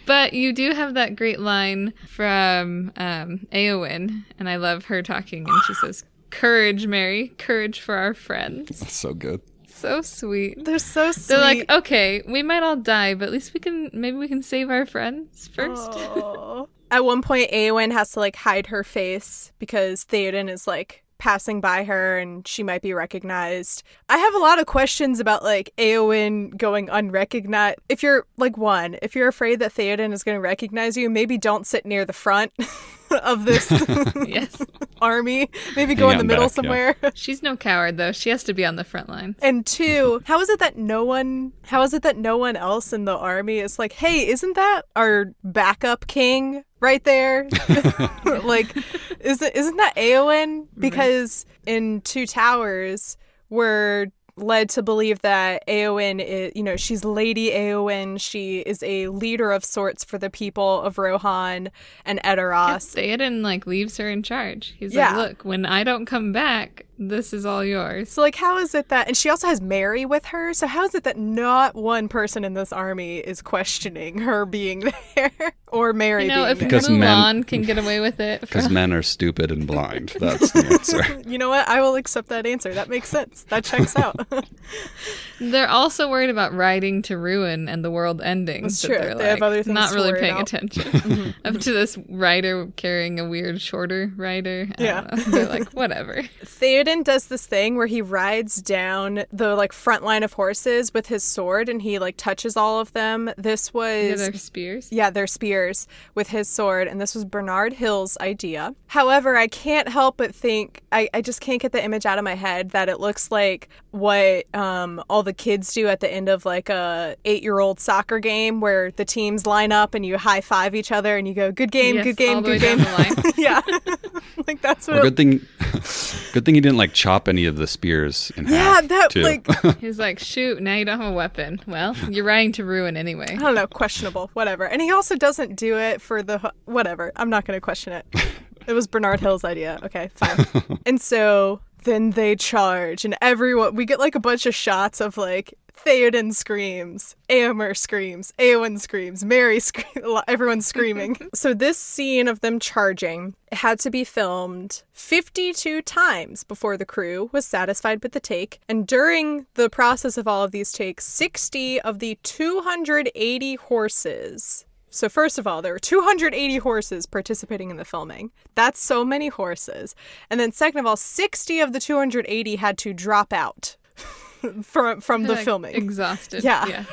But you do have that great line from Éowyn, and I love her talking, and she says, "Courage, Mary, courage for our friends." That's so good. So sweet. They're so sweet. They're like, okay, we might all die, but at least maybe we can save our friends first. Aww. At one point, Éowyn has to like hide her face because Theoden is like passing by her and she might be recognized. I have a lot of questions about like Éowyn going unrecognized. If you're if you're afraid that Theoden is going to recognize you, maybe don't sit near the front of this Yes. army. Maybe go in the middle somewhere. Yeah. She's no coward though. She has to be on the front lines. And two, how is it that no one else in the army is like, hey, isn't that our backup king right there? Like, isn't that Éowyn? Because in Two Towers, we're led to believe that Éowyn is, she's Lady Éowyn. She is a leader of sorts for the people of Rohan and Edoras. Theoden leaves her in charge. He's like, look, when I don't come back, this is all yours. So how is it that, and she also has Mary with her, so how is it that not one person in this army is questioning her being there or Mary being if there? Because Mulan can get away with it. Because men are stupid and blind. That's the answer. You know what? I will accept that answer. That makes sense. That checks out. They're also worried about riding to ruin and the world ending. That's so true. They're they have other things not to really worry paying about. attention. Up to this rider carrying a weird shorter rider. I don't know. They're like, whatever. Theoden does this thing where he rides down the front line of horses with his sword and he touches all of them. This was their spears. Yeah, their spears with his sword, and this was Bernard Hill's idea. However, I can't help but think I just can't get the image out of my head that it looks like what all the kids do at the end of a 8-year-old soccer game where the teams line up and you high five each other and you go, good game, yes, good game, all the good way game. Down the line. Yeah. That's what good thing he didn't chop any of the spears in half. Yeah, that too. He's like, shoot, now you don't have a weapon. Well, you're riding to ruin anyway. I don't know, questionable, whatever. And he also doesn't do it for whatever. I'm not going to question it. It was Bernard Hill's idea. Okay, fine. And so then they charge, and we get a bunch of shots of Theoden screams, Éomer screams, Éowyn screams, Mary screams, everyone's screaming. So this scene of them charging had to be filmed 52 times before the crew was satisfied with the take. And during the process of all of these takes, 60 of the 280 horses. So first of all, there were 280 horses participating in the filming. That's so many horses. And then second of all, 60 of the 280 had to drop out from the filming. Exhausted. Yeah.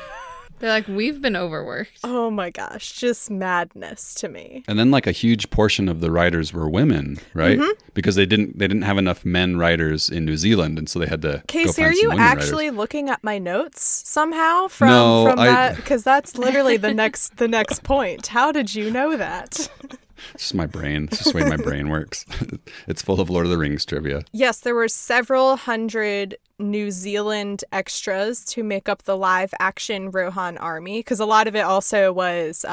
They're like, we've been overworked. Oh my gosh, just madness to me. And then a huge portion of the writers were women, right? Mm-hmm. Because they didn't have enough men writers in New Zealand, and so they had to Casey, go find are you some women actually writers. Looking at my notes somehow from that? Because that's literally the next point. How did you know that? It's just my brain. It's just the way my brain works. It's full of Lord of the Rings trivia. Yes, there were several hundred New Zealand extras to make up the live action Rohan army, because a lot of it also was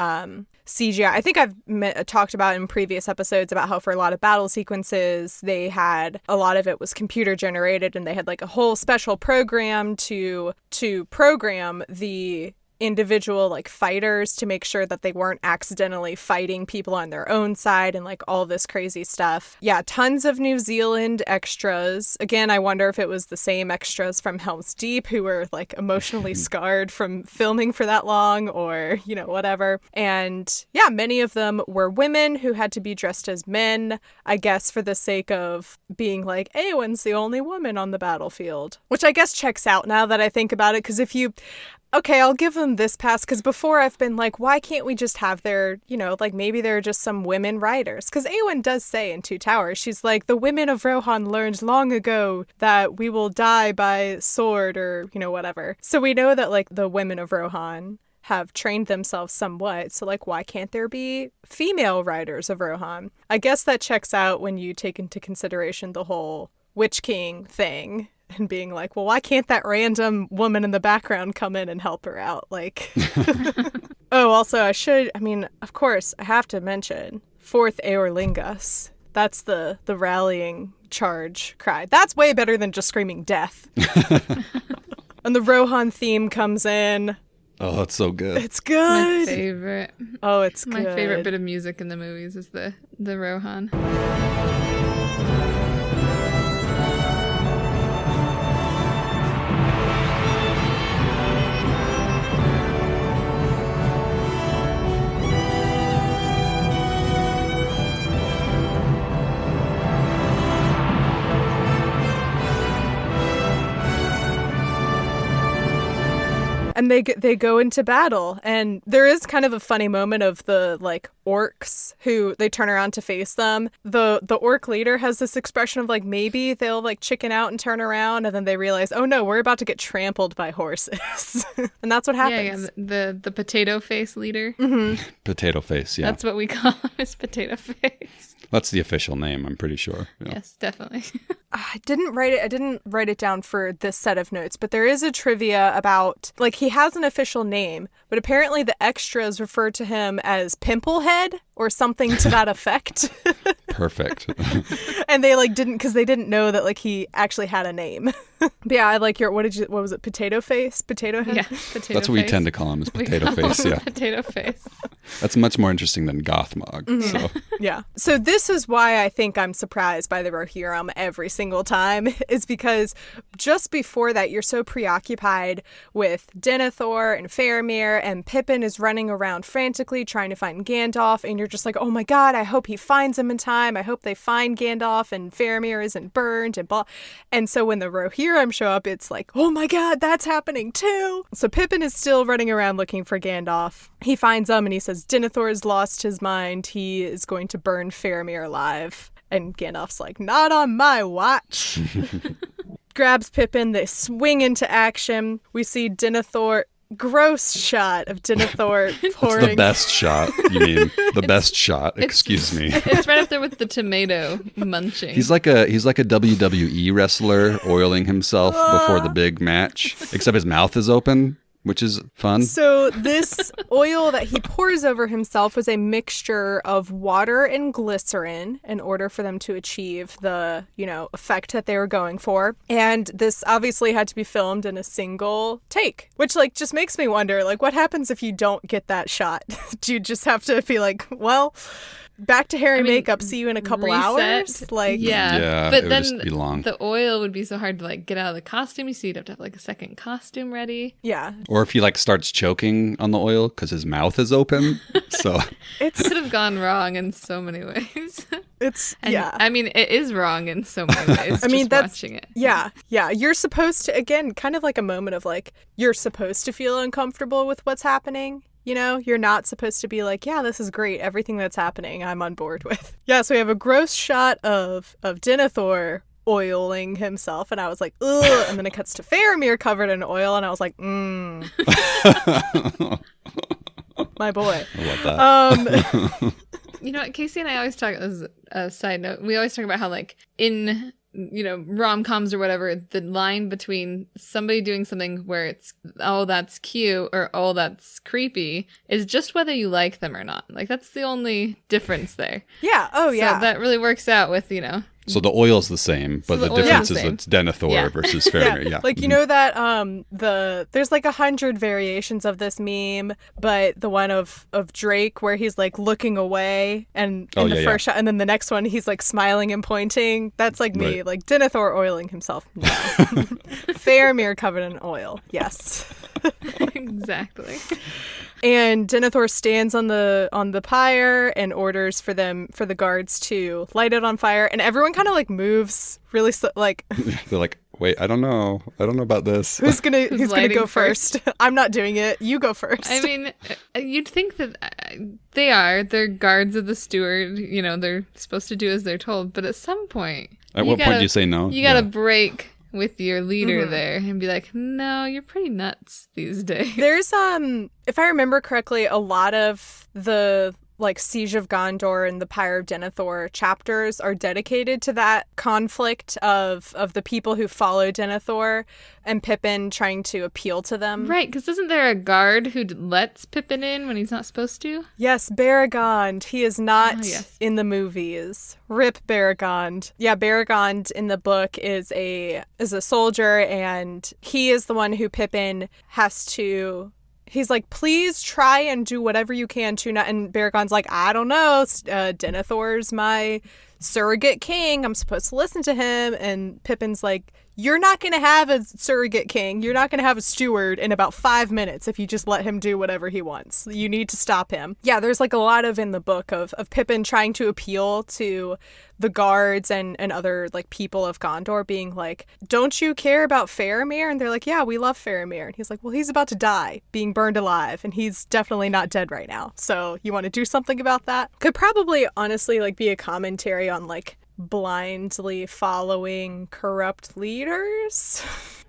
CGI. I think I've talked about in previous episodes about how for a lot of battle sequences, they had a lot of it was computer generated, and they had a whole special program to program the individual fighters to make sure that they weren't accidentally fighting people on their own side and all this crazy stuff. Yeah, tons of New Zealand extras. Again, I wonder if it was the same extras from Helm's Deep who were emotionally scarred from filming for that long or, whatever. And yeah, many of them were women who had to be dressed as men, I guess for the sake of being Éowyn's the only woman on the battlefield, which I guess checks out now that I think about it, because okay, I'll give them this pass, because before I've been why can't we just have maybe there are just some women writers? Because Éowyn does say in Two Towers, she's the women of Rohan learned long ago that we will die by sword or, whatever. So we know that the women of Rohan have trained themselves somewhat. So why can't there be female writers of Rohan? I guess that checks out when you take into consideration the whole Witch King thing. and being like, well, why can't that random woman in the background come in and help her out? Like, oh, also, of course, I have to mention Fourth Eorlingas. That's the rallying charge cry. That's way better than just screaming death. And the Rohan theme comes in. Oh, it's so good. It's good. My favorite. Oh, it's My good. favorite bit of music in the movies is the Rohan. And they go into battle, and there is kind of a funny moment of the like orcs who they turn around to face them. The orc leader has this expression of like maybe they'll like chicken out and turn around, and then they realize, oh no, we're about to get trampled by horses, and that's what happens. Yeah, the potato face leader. Mm-hmm. Potato face, yeah. That's what we call him, is potato face. That's the official name, I'm pretty sure. Yeah. Yes, definitely. I didn't write it down for this set of notes, but there is a trivia about, like, he has an official name, but apparently the extras refer to him as Pimplehead or something to that effect. Perfect. And they like because they didn't know that like he actually had a name. But yeah, I like what was it? Potato face? Potato head? Yeah, potato That's what we tend to call him, is potato face. Yeah, potato face. That's much more interesting than Gothmog. Mm-hmm. So yeah. So this is why I think I'm surprised by the Rohirrim every single time, is because just before that you're so preoccupied with Denethor and Faramir, and Pippin is running around frantically trying to find Gandalf, and you're just like, oh my god, I hope he finds him in time. I hope they find Gandalf and Faramir isn't burned and blah. And so when the Rohirrim show up, it's like, oh my god, that's happening too. So Pippin is still running around looking for Gandalf. He finds him and he says, Denethor has lost his mind. He is going to burn Faramir alive. And Gandalf's like, not on my watch. Grabs Pippin. They swing into action. We see Denethor. Gross shot of Denethor pouring. It's the best shot. You mean the best shot? Excuse me. It's right up there with the tomato munching. He's like a WWE wrestler oiling himself before the big match, except his mouth is open, which is fun. So this oil that he pours over himself was a mixture of water and glycerin in order for them to achieve the, effect that they were going for. And this obviously had to be filmed in a single take, which just makes me wonder, what happens if you don't get that shot? Do you just have to be like, well, back to hair and makeup, see you in a couple hours? Yeah, but but then then be long. The oil would be so hard to get out of the costume, so you'd have to have a second costume ready. Yeah. Or if he starts choking on the oil because his mouth is open. So it could have gone wrong in so many ways. Yeah. I mean, it is wrong in so many ways. That's watching it. Yeah. You're supposed to, again, kind of like a moment of you're supposed to feel uncomfortable with what's happening. You're not supposed to be like, yeah, this is great. Everything that's happening, I'm on board with. Yeah, so we have a gross shot of Denethor oiling himself, and I was like, ugh. And then it cuts to Faramir covered in oil, and I was like, my boy. I love that. You know what, Casey and I always talk, as a side note, we always talk about how in rom-coms or whatever, the line between somebody doing something where it's, oh, that's cute, or oh, that's creepy, is just whether you like them or not. That's the only difference there. Yeah. Oh, yeah. So that really works out with, So the oil's the same, but the difference is it's Denethor versus Faramir. Yeah. That there's 100 variations of this meme, but the one of Drake where he's looking away and in the first shot, and then the next one he's smiling and pointing. That's me, right. Denethor oiling himself. No. Faramir covered in oil. Yes. Exactly. And Denethor stands on the pyre and orders for the guards to light it on fire, and everyone kind of moves really slow, They're like, wait, I don't know about this. Who's gonna go first? I'm not doing it. You go first. I mean, you'd think that they're guards of the steward. They're supposed to do as they're told, but at some point, at what point do you say no? You gotta break with your leader there and be like, no, you're pretty nuts these days. There's if I remember correctly, a lot of the like Siege of Gondor and the Pyre of Denethor chapters are dedicated to that conflict of the people who follow Denethor and Pippin trying to appeal to them. Right, because isn't there a guard who lets Pippin in when he's not supposed to? Yes, Baragond. He is not yes. in the movies. Rip Baragond. Yeah, Baragond in the book is a soldier, and he is the one who Pippin has to... He's like, please try and do whatever you can to not... And Baragond's like, I don't know. Denethor's my surrogate king. I'm supposed to listen to him. And Pippin's like, you're not going to have a surrogate king. You're not going to have a steward in about 5 minutes if you just let him do whatever he wants. You need to stop him. Yeah, there's like a lot of in the book of Pippin trying to appeal to the guards and other like people of Gondor being like, don't you care about Faramir? And they're like, yeah, we love Faramir. And he's like, well, he's about to die, being burned alive, and he's definitely not dead right now. So you want to do something about that? Could probably honestly like be a commentary on like blindly following corrupt leaders?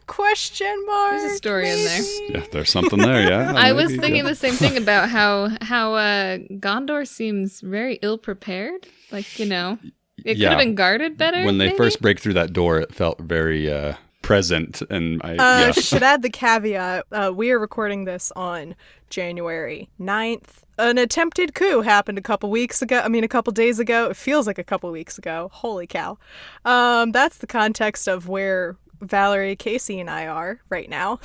Question mark. There's a story maybe? in there. Yeah, there's something there, yeah. I was thinking the same thing about how Gondor seems very ill prepared. Like, you know, it could have been guarded better. When they maybe? first break through that door, it felt very present, and should add the caveat. We are recording this on January 9th. An attempted coup happened a couple days ago. It feels like a couple weeks ago. Holy cow. That's the context of where Valerie, Casey, and I are right now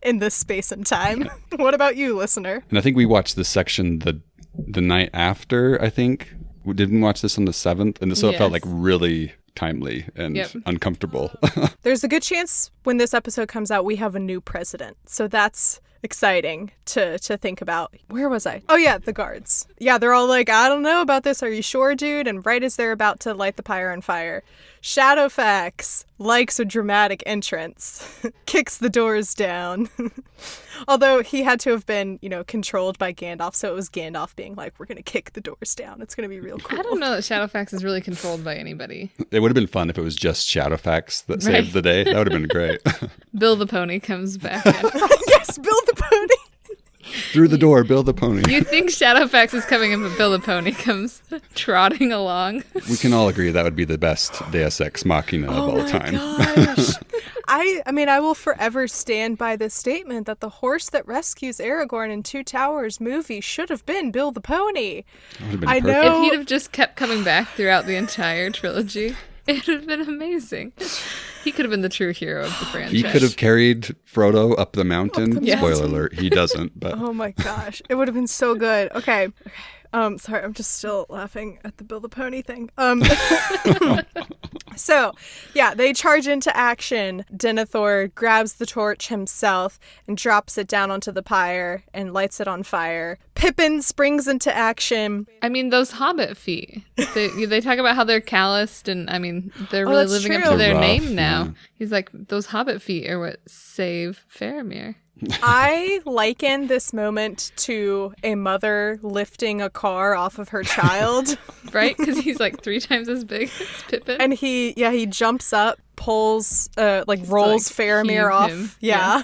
in this space and time. What about you, listener? And I think we watched this section the night after, I think. We didn't watch this on the 7th, and so it felt like really timely and uncomfortable. There's a good chance when this episode comes out, we have a new president. So that's exciting to think about. Where was I? Oh yeah, the guards. Yeah, they're all like, I don't know about this. Are you sure, dude? And right as they're about to light the pyre on fire, Shadowfax likes a dramatic entrance, kicks the doors down. Although he had to have been, controlled by Gandalf, so it was Gandalf being like, we're going to kick the doors down. It's going to be real cool. I don't know that Shadowfax is really controlled by anybody. It would have been fun if it was just Shadowfax that saved the day. That would have been great. Bill the Pony comes back in. Yes, Bill the Pony. Through the door, Bill the Pony. You think Shadowfax is coming in, but Bill the Pony comes trotting along. We can all agree that would be the best Deus Ex Machina of all time. Gosh. I will forever stand by this statement that the horse that rescues Aragorn in Two Towers movie should have been Bill the Pony. I know. If he'd have just kept coming back throughout the entire trilogy, it would have been amazing. He could have been the true hero of the franchise. He could have carried Frodo up the mountain. Spoiler alert, he doesn't. But oh my gosh, it would have been so good. Okay. Sorry, I'm just still laughing at the Bill the Pony thing. So, yeah, they charge into action. Denethor grabs the torch himself and drops it down onto the pyre and lights it on fire. Pippin springs into action. I mean, those hobbit feet. They talk about how they're calloused, and I mean, they're really living up to their name now. Yeah. He's like, those hobbit feet are what save Faramir. I liken this moment to a mother lifting a car off of her child. Right? Because he's like 3 times as big as Pippin. And he jumps up, pulls, rolls Faramir off. Him. Yeah.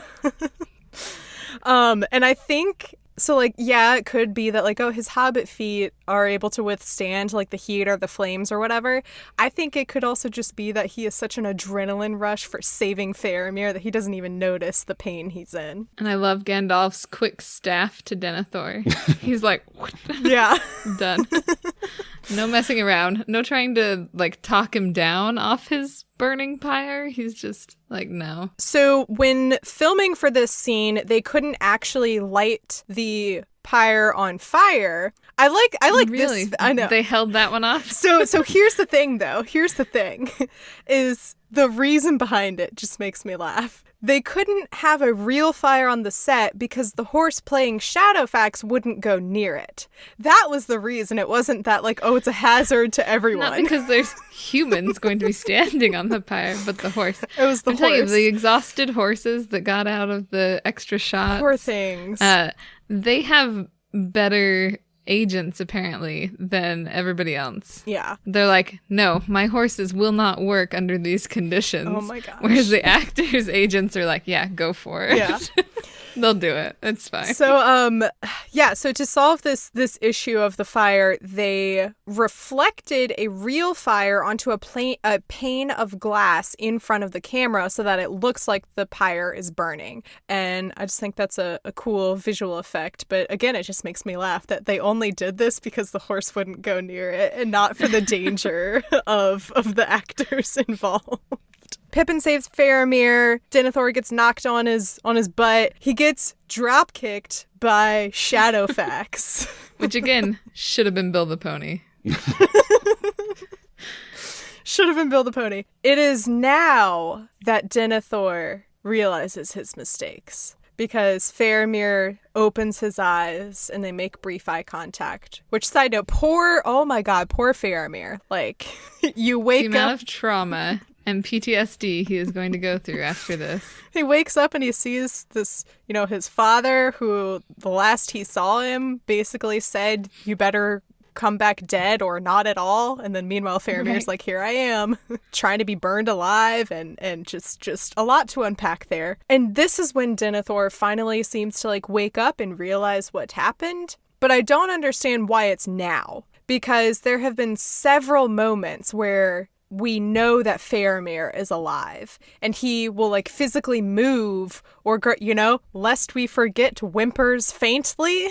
And I think... So, it could be that, his hobbit feet are able to withstand, the heat or the flames or whatever. I think it could also just be that he is such an adrenaline rush for saving Faramir that he doesn't even notice the pain he's in. And I love Gandalf's quick staff to Denethor. He's like, yeah, done. No messing around. No trying to, talk him down off his burning pyre. He's just no. So when filming for this scene, they couldn't actually light the pyre on fire. I like really? This. I know. They held that one off. So here's the thing, though. Here's the thing, is the reason behind it just makes me laugh. They couldn't have a real fire on the set because the horse playing Shadowfax wouldn't go near it. That was the reason. It wasn't that it's a hazard to everyone. Not because there's humans going to be standing on the pyre, but the horse. It was the horse. The exhausted horses that got out of the extra shots. Poor things. They have better agents apparently than everybody else. Yeah. They're like, no, my horses will not work under these conditions. Oh my gosh. Whereas the actors' agents are like, yeah, go for it. Yeah. They'll do it. It's fine. So, so to solve this issue of the fire, they reflected a real fire onto a pane of glass in front of the camera so that it looks like the pyre is burning. And I just think that's a cool visual effect. But again, it just makes me laugh that they only did this because the horse wouldn't go near it and not for the danger of the actors involved. Pippin saves Faramir. Denethor gets knocked on his butt. He gets drop kicked by Shadowfax. Which again, should have been Bill the Pony. Should have been Bill the Pony. It is now that Denethor realizes his mistakes. Because Faramir opens his eyes and they make brief eye contact. Which, side note, poor Faramir. Like, you wake up... The amount of trauma and PTSD he is going to go through after this. He wakes up and he sees this, his father, who the last he saw him basically said, you better come back dead or not at all. And then meanwhile, Faramir's like, here I am, trying to be burned alive, and just a lot to unpack there. And this is when Denethor finally seems to wake up and realize what happened. But I don't understand why it's now, because there have been several moments where we know that Faramir is alive and he will physically move or, lest we forget, whimpers faintly.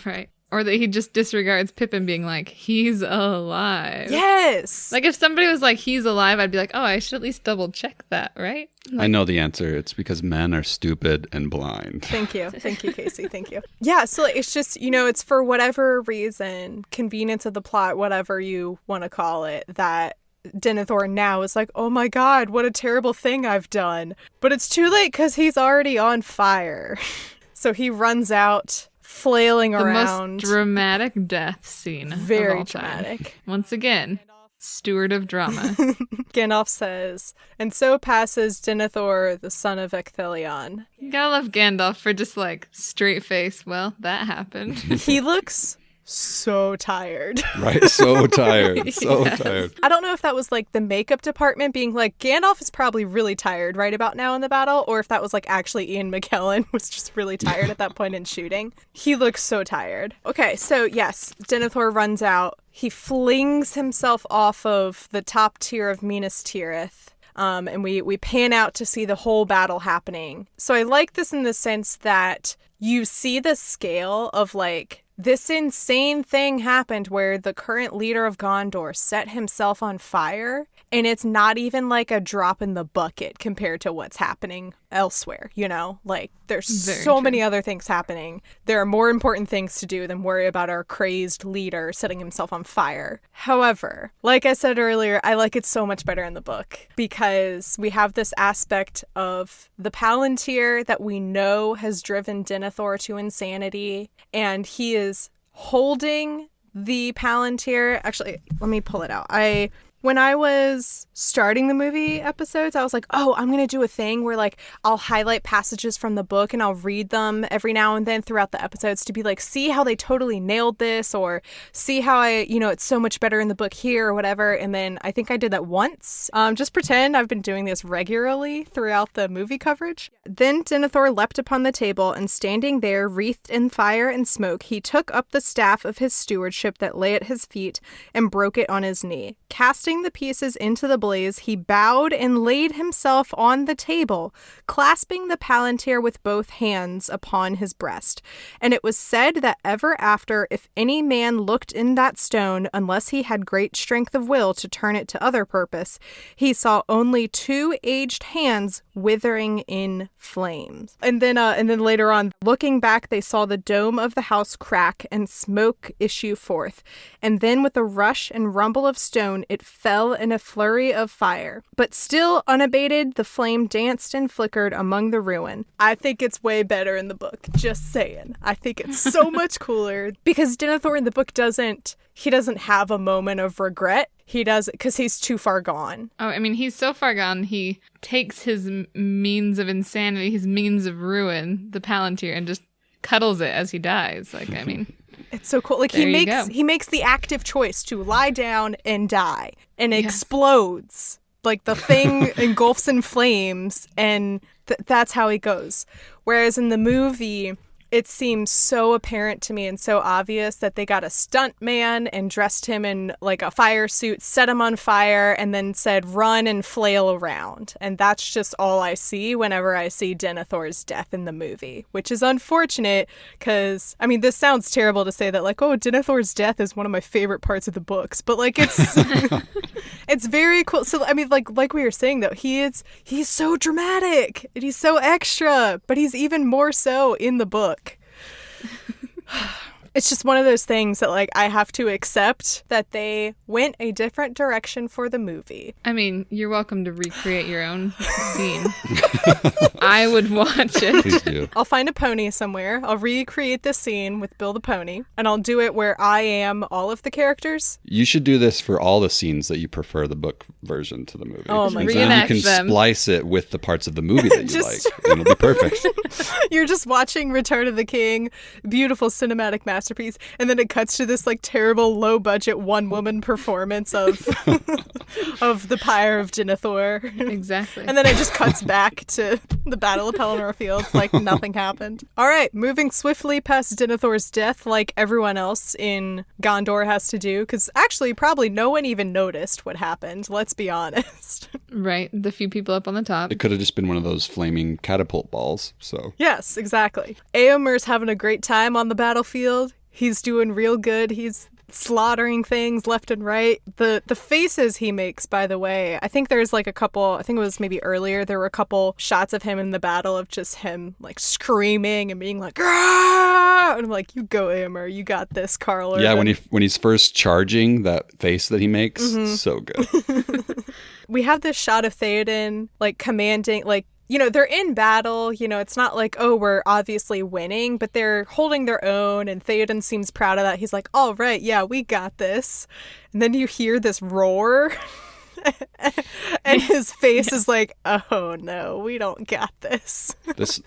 Right. Or that he just disregards Pippin being like, he's alive. Yes. If somebody was like, he's alive, I'd be like, oh, I should at least double check that, right? I know the answer. It's because men are stupid and blind. Thank you. Thank you, Casey. Thank you. Yeah, so it's just, it's for whatever reason, convenience of the plot, whatever you want to call it, that Denethor now is like, oh my god, what a terrible thing I've done. But it's too late because he's already on fire. So he runs out, flailing around. The most dramatic death scene. Very of all time. dramatic. Once again, steward of drama. Gandalf says, and so passes Denethor, the son of Ecthelion. You gotta love Gandalf for just straight face. Well, that happened. He looks so tired. Right? So tired. So tired. I don't know if that was the makeup department being like, Gandalf is probably really tired right about now in the battle, or if that was actually Ian McKellen was just really tired at that point in shooting. He looks so tired. Okay, so yes, Denethor runs out. He flings himself off of the top tier of Minas Tirith. And we pan out to see the whole battle happening. So I like this in the sense that you see the scale of this insane thing happened where the current leader of Gondor set himself on fire, and it's not even a drop in the bucket compared to what's happening elsewhere, there's so many other things happening. There are more important things to do than worry about our crazed leader setting himself on fire. However, like I said earlier, I like it so much better in the book because we have this aspect of the Palantir that we know has driven Denethor to insanity, and he is holding the Palantir. Actually, let me pull it out. When I was starting the movie episodes, I was like, oh, I'm going to do a thing where I'll highlight passages from the book and I'll read them every now and then throughout the episodes to be see how they totally nailed this, or see how it's so much better in the book here or whatever. And then I think I did that once. Just pretend I've been doing this regularly throughout the movie coverage. Then Denethor leapt upon the table, and standing there, wreathed in fire and smoke, he took up the staff of his stewardship that lay at his feet and broke it on his knee. Casting the pieces into the blaze, he bowed and laid himself on the table, clasping the Palantir with both hands upon his breast. And it was said that ever after, if any man looked in that stone, unless he had great strength of will to turn it to other purpose, he saw only two aged hands withering in flames. And then later on, looking back, they saw the dome of the house crack and smoke issue forth. And then with a rush and rumble of stone, it fell in a flurry of fire. But still unabated, the flame danced and flickered among the ruin. I think it's way better in the book. Just saying. I think it's so much cooler because Denethor in the book doesn't have a moment of regret. He does it because he's too far gone. Oh, I mean, he's so far gone, he takes his means of insanity, his means of ruin, the Palantir, and just cuddles it as he dies. It's so cool. He makes the active choice to lie down and die, and explodes. The thing engulfs in flames, and that's how he goes. Whereas in the movie, it seems so apparent to me and so obvious that they got a stunt man and dressed him in like a fire suit, set him on fire, and then said, run and flail around. And that's just all I see whenever I see Denethor's death in the movie, which is unfortunate because, I mean, this sounds terrible to say that like, oh, Denethor's death is one of my favorite parts of the books, but like it's, it's very cool. So, I mean, like we were saying though, he's so dramatic and he's so extra, but he's even more so in the book. It's just one of those things that, like, I have to accept that they went a different direction for the movie. I mean, you're welcome to recreate your own scene. I would watch it. Please do. I'll find a pony somewhere. I'll recreate this scene with Bill the Pony, and I'll do it where I am all of the characters. You should do this for all the scenes that you prefer the book version to the movie. Oh my and God. then you can Reenact them. splice it with the parts of the movie that you Just- like. And it'll be perfect. You're just watching Return of the King, beautiful cinematic masterpiece, and then it cuts to this like terrible low-budget one-woman performance of of the Pyre of Denethor. Exactly. And then it just cuts back to the Battle of Pelennor Fields like nothing happened. All right, moving swiftly past Denethor's death like everyone else in Gondor has to do, because actually probably no one even noticed what happened, let's be honest. Right. The few people up on the top. It could have just been one of those flaming catapult balls. So Yes, exactly. Eomer's having a great time on the battlefield. He's doing real good. He's slaughtering things left and right. The faces he makes, by the way, I think there's like a couple, I think it was maybe earlier, there were a couple shots of him in the battle of just him like screaming and being like, "Ah!" And I'm like, you go, Eomer, you got this, Carl. yeah, Urban. when he's first charging, that face that he makes, so good. We have this shot of Theoden like commanding, like, you know, they're in battle, you know, it's not like, oh, we're obviously winning, but they're holding their own, and Theoden seems proud of that. He's like, all right, yeah, we got this. And then you hear this roar, and his face is like, oh no, we don't got this.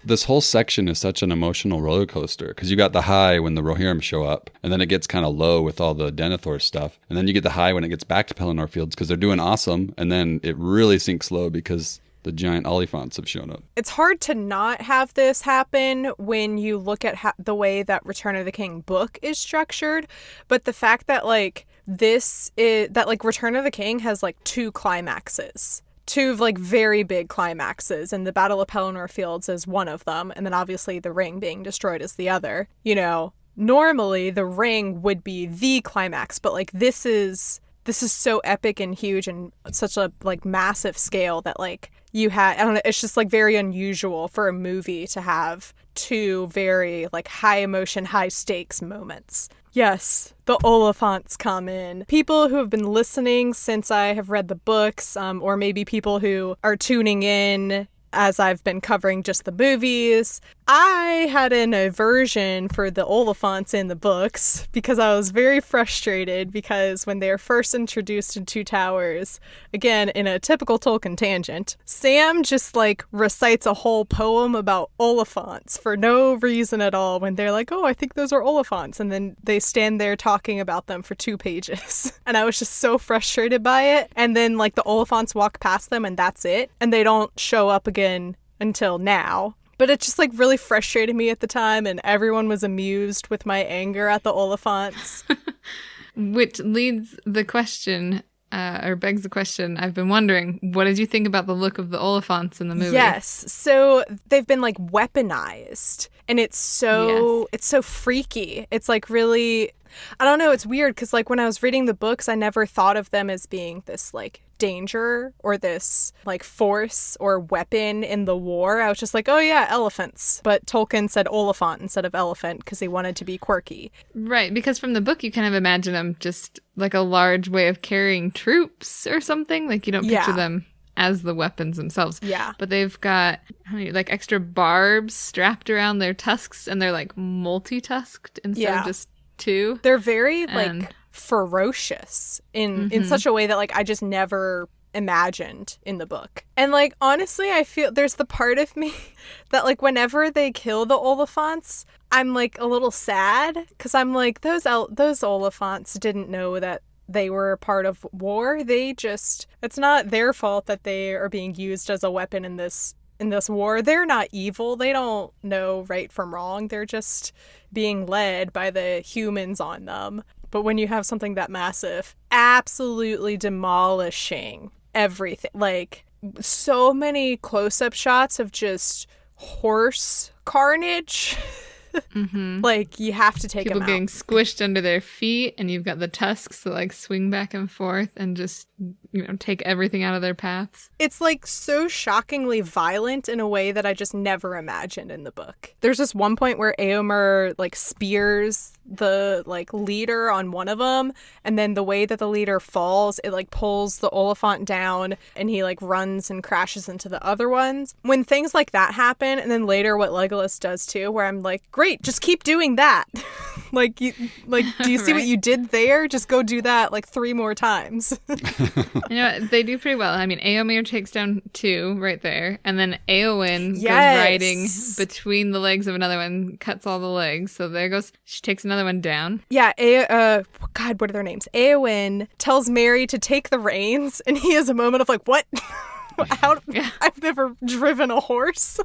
This whole section is such an emotional roller coaster because you got the high when the Rohirrim show up, and then it gets kind of low with all the Denethor stuff, and then you get the high when it gets back to Pelennor Fields because they're doing awesome, and then it really sinks low because the giant Oliphants have shown up. It's hard to not have this happen when you look at the way that Return of the King book is structured, but the fact that like Return of the King has like two climaxes. Two like very big climaxes, and the Battle of Pelennor Fields is one of them, and then obviously the ring being destroyed is the other. You know, normally the ring would be the climax, but like this is so epic and huge and such a like massive scale that like you had, I don't know, it's just like very unusual for a movie to have two very like high emotion, high stakes moments. Yes, the Oliphants come in. People who have been listening since I have read the books, or maybe people who are tuning in as I've been covering just the movies, I had an aversion for the Oliphants in the books because I was very frustrated because when they are first introduced in Two Towers, again, in a typical Tolkien tangent, Sam just like recites a whole poem about Oliphants for no reason at all when they're like, oh, I think those are Oliphants. And then they stand there talking about them for 2 pages. And I was just so frustrated by it. And then like the Oliphants walk past them and that's it. And they don't show up again until now. But it just like really frustrated me at the time, and everyone was amused with my anger at the Oliphants. Which leads the question, or begs the question, I've been wondering, what did you think about the look of the Oliphants in the movie? Yes, so they've been like weaponized, and it's so freaky. It's like really, I don't know, it's weird because like when I was reading the books, I never thought of them as being this like danger or this like force or weapon in the war. I was just like, oh yeah, elephants. But Tolkien said Oliphant instead of elephant because he wanted to be quirky. Right, because from the book you kind of imagine them just like a large way of carrying troops or something. Like you don't picture them as the weapons themselves. Yeah. But they've got like extra barbs strapped around their tusks, and they're like multi-tusked instead of just 2. They're very like ferocious in such a way that like I just never imagined in the book. And like honestly, I feel there's the part of me that like whenever they kill the Oliphants, I'm like a little sad because I'm like those Oliphants didn't know that they were a part of war. It's not their fault that they are being used as a weapon in this in this war. They're not evil. They don't know right from wrong. They're just being led by the humans on them. But when you have something that massive, absolutely demolishing everything, like so many close-up shots of just horse carnage. Mm-hmm. Like, you have to take people them out. getting squished under their feet, and you've got the tusks that like swing back and forth and just, you know, take everything out of their paths. It's like so shockingly violent in a way that I just never imagined in the book. There's this one point where Éomer like spears the like leader on one of them, and then the way that the leader falls, it like pulls the Oliphant down, and he like runs and crashes into the other ones. When things like that happen, and then later what Legolas does too, where I'm like, great, just keep doing that. Do you see Right. what you did there? Just go do that like 3 more times. You know, they do pretty well. I mean, Éomer takes down 2 right there, and then Éowyn goes Yes. riding between the legs of another one, cuts all the legs. So there goes, she takes another one down. Yeah, God, what are their names? Éowyn tells Mary to take the reins, and he has a moment of like, what? Yeah. I've never driven a horse.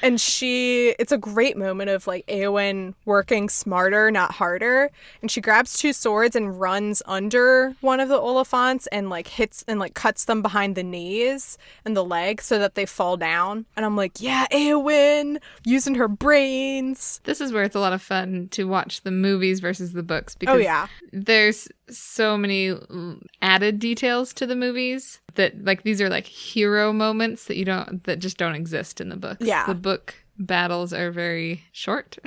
And it's a great moment of like Éowyn working smarter, not harder. And she grabs 2 swords and runs under one of the Oliphants and like hits and like cuts them behind the knees and the legs so that they fall down. And I'm like, yeah, Éowyn using her brains. This is where it's a lot of fun to watch the movies versus the books, because yeah. there's so many added details to the movies that like these are like hero moments that just don't exist in the books. Yeah. The book battles are very short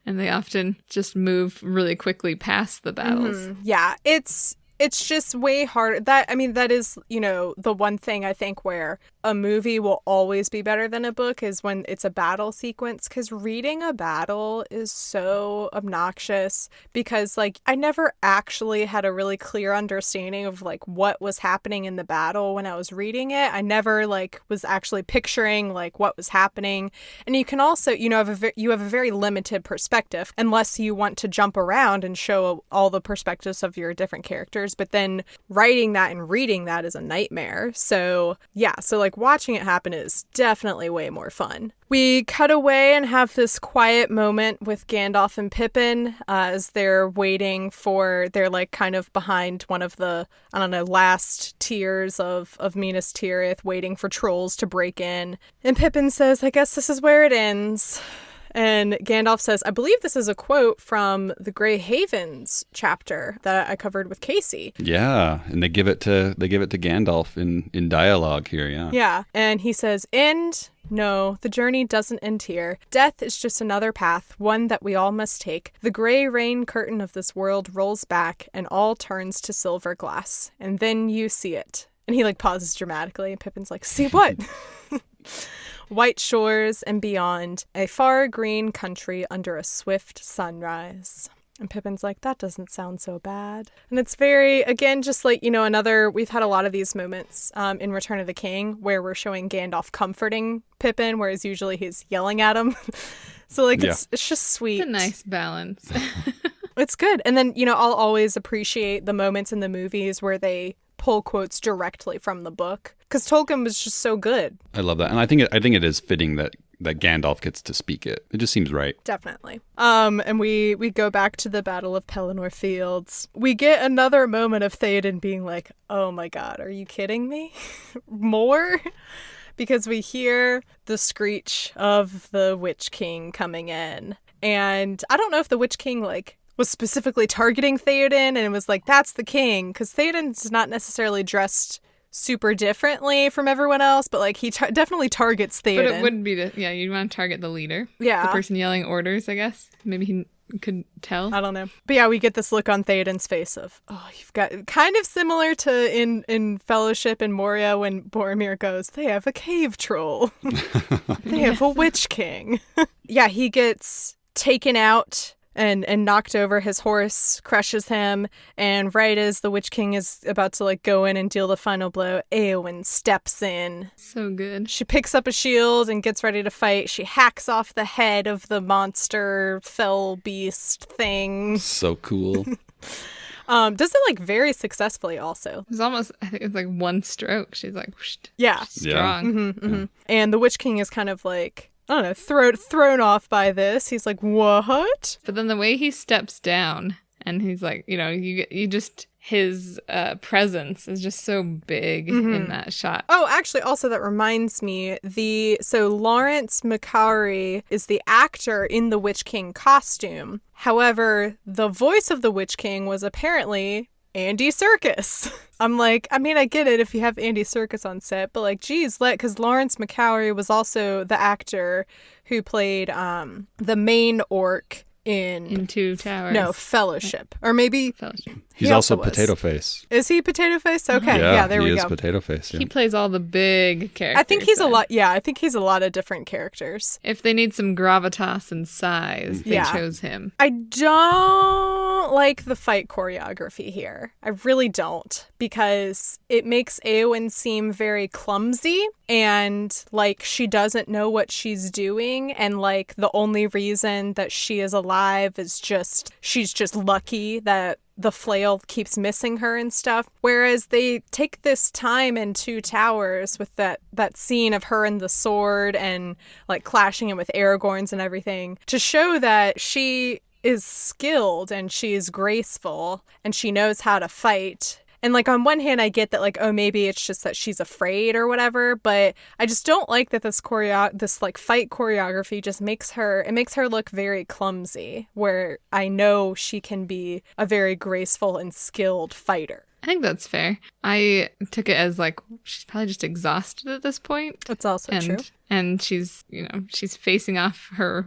and they often just move really quickly past the battles. Mm-hmm. Yeah, it's just way harder. That is, you know, the one thing I think where a movie will always be better than a book is when it's a battle sequence, because reading a battle is so obnoxious because like I never actually had a really clear understanding of like what was happening in the battle when I was reading it. I never like was actually picturing like what was happening. And you can also, you know, you have a very limited perspective unless you want to jump around and show all the perspectives of your different characters. But then writing that and reading that is a nightmare. So yeah, so like watching it happen is definitely way more fun. We cut away and have this quiet moment with Gandalf and Pippin as they're waiting they're like kind of behind one of the, I don't know, last tiers of Minas Tirith, waiting for trolls to break in. And Pippin says, I guess this is where it ends. And Gandalf says, I believe this is a quote from the Grey Havens chapter that I covered with Casey. Yeah, and they give it to Gandalf in dialogue here, yeah. Yeah, and he says, end? No, the journey doesn't end here. Death is just another path, one that we all must take. The gray rain curtain of this world rolls back, and all turns to silver glass. And then you see it. And he like pauses dramatically, and Pippin's like, see what? White shores and beyond, a far green country under a swift sunrise. And Pippin's like, that doesn't sound so bad. And it's very, again, just like, you know, we've had a lot of these moments in Return of the King where we're showing Gandalf comforting Pippin, whereas usually he's yelling at him. So like, it's just sweet. It's a nice balance. It's good. And then, you know, I'll always appreciate the moments in the movies where they pull quotes directly from the book, because Tolkien was just so good. I love that. And I think it is fitting that Gandalf gets to speak it. It just seems right. Definitely. And we go back to the Battle of Pelennor Fields. We get another moment of Theoden being like, oh my god, are you kidding me? More? Because we hear the screech of the Witch King coming in. And I don't know if the Witch King like was specifically targeting Theoden and it was like, that's the king, because Theoden's not necessarily dressed super differently from everyone else, but like he definitely targets Theoden. But it wouldn't be you want to target the leader. Yeah. The person yelling orders, I guess. Maybe he could tell. I don't know. But yeah, we get this look on Theoden's face of, oh, you've got kind of similar to in Fellowship in Moria when Boromir goes, they have a cave troll. They have a Witch King. Yeah, he gets taken out and knocked over. His horse crushes him, and right as the Witch King is about to like go in and deal the final blow, Éowyn steps in. So good. She picks up a shield and gets ready to fight. She hacks off the head of the monster fell beast thing. So cool. Does it like very successfully also. It was almost, I think it's like one stroke. She's like, whoosh, Yeah. strong. And the Witch King is kind of like, I don't know, thrown off by this. He's like, what? But then the way he steps down and he's like, you just, his presence is just so big in that shot. Oh, actually, also that reminds me, so Lawrence McCowry is the actor in the Witch King costume. However, the voice of the Witch King was apparently Andy Serkis. I'm like, I mean, I get it if you have Andy Serkis on set, but like, geez, because Lawrence McCowry was also the actor who played the main orc in Two Towers. No, Fellowship. Or maybe Fellowship. He's also Potato Face. Is he Potato Face? Okay, yeah, there we go. He is Potato Face. Yeah. He plays all the big characters. I think he's a lot. Yeah, I think he's a lot of different characters. If they need some gravitas and size, they chose him. I don't like the fight choreography here. I really don't, because it makes Éowyn seem very clumsy and like she doesn't know what she's doing, and like the only reason that she is alive is she's just lucky that the flail keeps missing her and stuff. Whereas they take this time in Two Towers with that scene of her and the sword and like clashing it with Aragorn's and everything to show that she is skilled and she is graceful and she knows how to fight. And like on one hand I get that like, oh, maybe it's just that she's afraid or whatever, but I just don't like that this like fight choreography just makes her look very clumsy, where I know she can be a very graceful and skilled fighter. I think that's fair. I took it as like she's probably just exhausted at this point. That's also true. And she's facing off her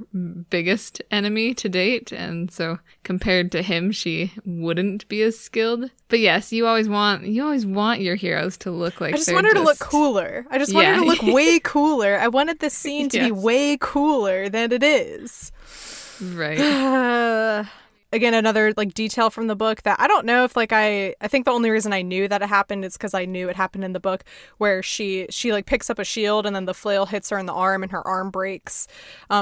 biggest enemy to date, and so compared to him, she wouldn't be as skilled. But yes, you always want your heroes to look like. I just want her to look cooler. I just want her to look way cooler. I wanted this scene to be way cooler than it is. Right. Again, another like detail from the book that I don't know if like I think the only reason I knew that it happened is because I knew it happened in the book, where she like picks up a shield and then the flail hits her in the arm and her arm breaks.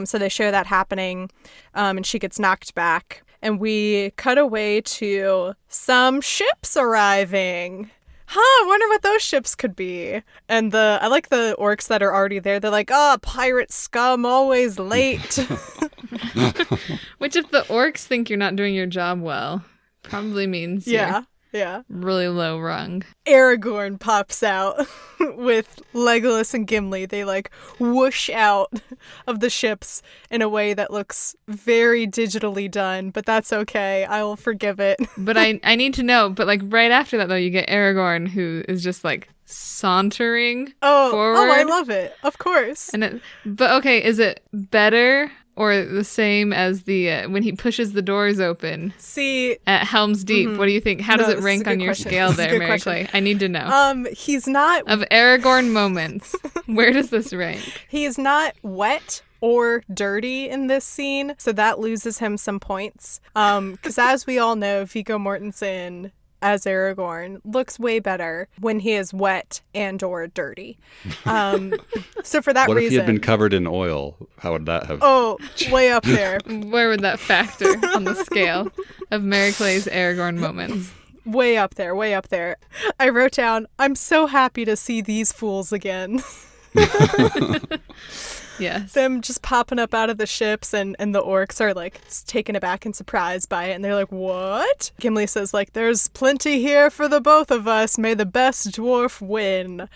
So they show that happening, and she gets knocked back, and we cut away to some ships arriving. I wonder what those ships could be. And I like the orcs that are already there. They're like, pirate scum, always late. Which, if the orcs think you're not doing your job well, probably means you're really low rung. Aragorn pops out with Legolas and Gimli. They like whoosh out of the ships in a way that looks very digitally done, but that's okay. I will forgive it. But I need to know, but like right after that though, you get Aragorn, who is just like sauntering forward. Oh, I love it. Of course. But okay, is it better or the same as the when he pushes the doors open? See, at Helm's Deep, what do you think? How does it rank on your scale there, Mary Clay? I need to know. He's not of Aragorn moments. Where does this rank? He is not wet or dirty in this scene, so that loses him some points. Because as we all know, Viggo Mortensen as Aragorn looks way better when he is wet and or dirty. So for that reason... What if he had been covered in oil? How would that have... Oh, way up there. Where would that factor on the scale of Mary Clay's Aragorn moments? Way up there, way up there. I wrote down, I'm so happy to see these fools again. Yes. Them just popping up out of the ships, and the orcs are like taken aback and surprised by it, and they're like, what? Gimli says like, there's plenty here for the both of us. May the best dwarf win.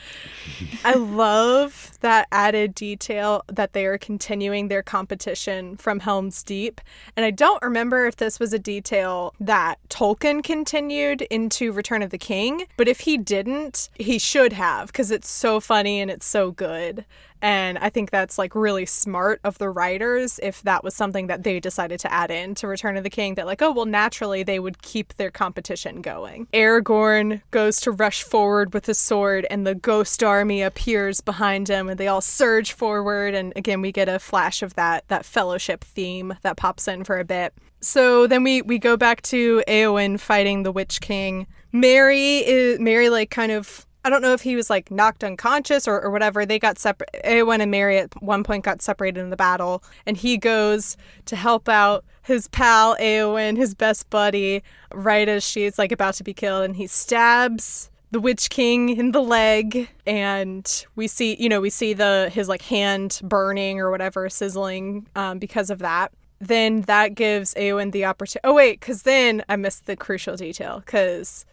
I love that added detail that they are continuing their competition from Helm's Deep. And I don't remember if this was a detail that Tolkien continued into Return of the King, but if he didn't, he should have, because it's so funny and it's so good. And I think that's like really smart of the writers if that was something that they decided to add in to Return of the King, that like, oh, well, naturally they would keep their competition going. Aragorn goes to rush forward with his sword and the ghost army appears behind him and they all surge forward. And again, we get a flash of that fellowship theme that pops in for a bit. So then we go back to Éowyn fighting the Witch King. Mary like kind of, I don't know if he was like knocked unconscious or whatever. They got separate. Eowyn and Merry at one point got separated in the battle, and he goes to help out his pal Eowyn, his best buddy, right as she's like about to be killed, and he stabs the Witch King in the leg, and we see his like hand burning or whatever, sizzling because of that. Then that gives Eowyn the opportunity. Oh wait, because then I missed the crucial detail, because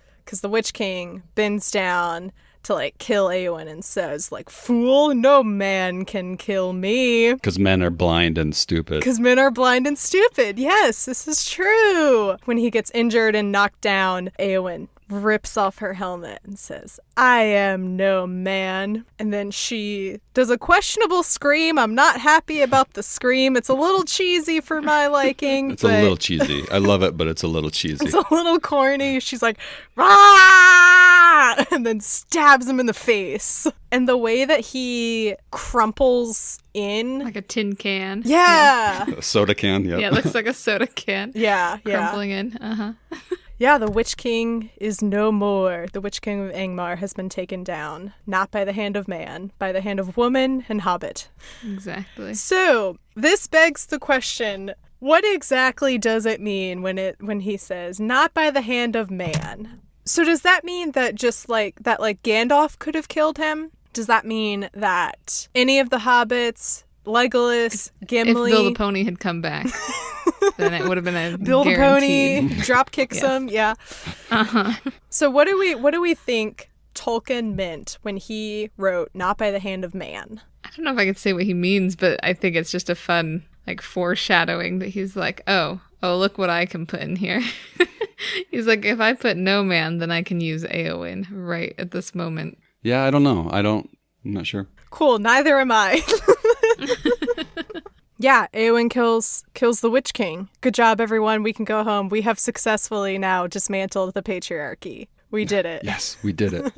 the Witch King bends down to like kill Eowyn and says like, "Fool, no man can kill me." Because men are blind and stupid. Because men are blind and stupid. Yes, this is true. When he gets injured and knocked down, Eowyn rips off her helmet and says, "I am no man." And then she does a questionable scream. I'm not happy about the scream. It's a little cheesy for my liking. It's a little cheesy. I love it, but it's a little cheesy. It's a little corny. She's like, "Rah!" and then stabs him in the face. And the way that he crumples in. Like a tin can. Yeah. A soda can, yeah. Yeah, it looks like a soda can. Yeah. Crumpling in. Uh-huh. Yeah, the Witch King is no more. The Witch King of Angmar has been taken down, not by the hand of man, by the hand of woman and hobbit. Exactly. So, this begs the question, what exactly does it mean when he says, not by the hand of man? So does that mean that just like Gandalf could have killed him? Does that mean that any of the hobbits, Legolas, Gimli... If Bill the Pony had come back, then it would have been a Bill guaranteed. the Pony drop kicks him, yeah. Uh-huh. So what do we think Tolkien meant when he wrote "Not by the hand of man"? I don't know if I could say what he means, but I think it's just a fun like foreshadowing that he's like, oh, look what I can put in here. He's like, if I put no man, then I can use Eowyn right at this moment. Yeah, I don't know. I'm not sure. Cool, neither am I. Yeah, Eowyn kills the Witch King. Good job, everyone. We can go home. We have successfully now dismantled the patriarchy. We did it. Yes, we did it.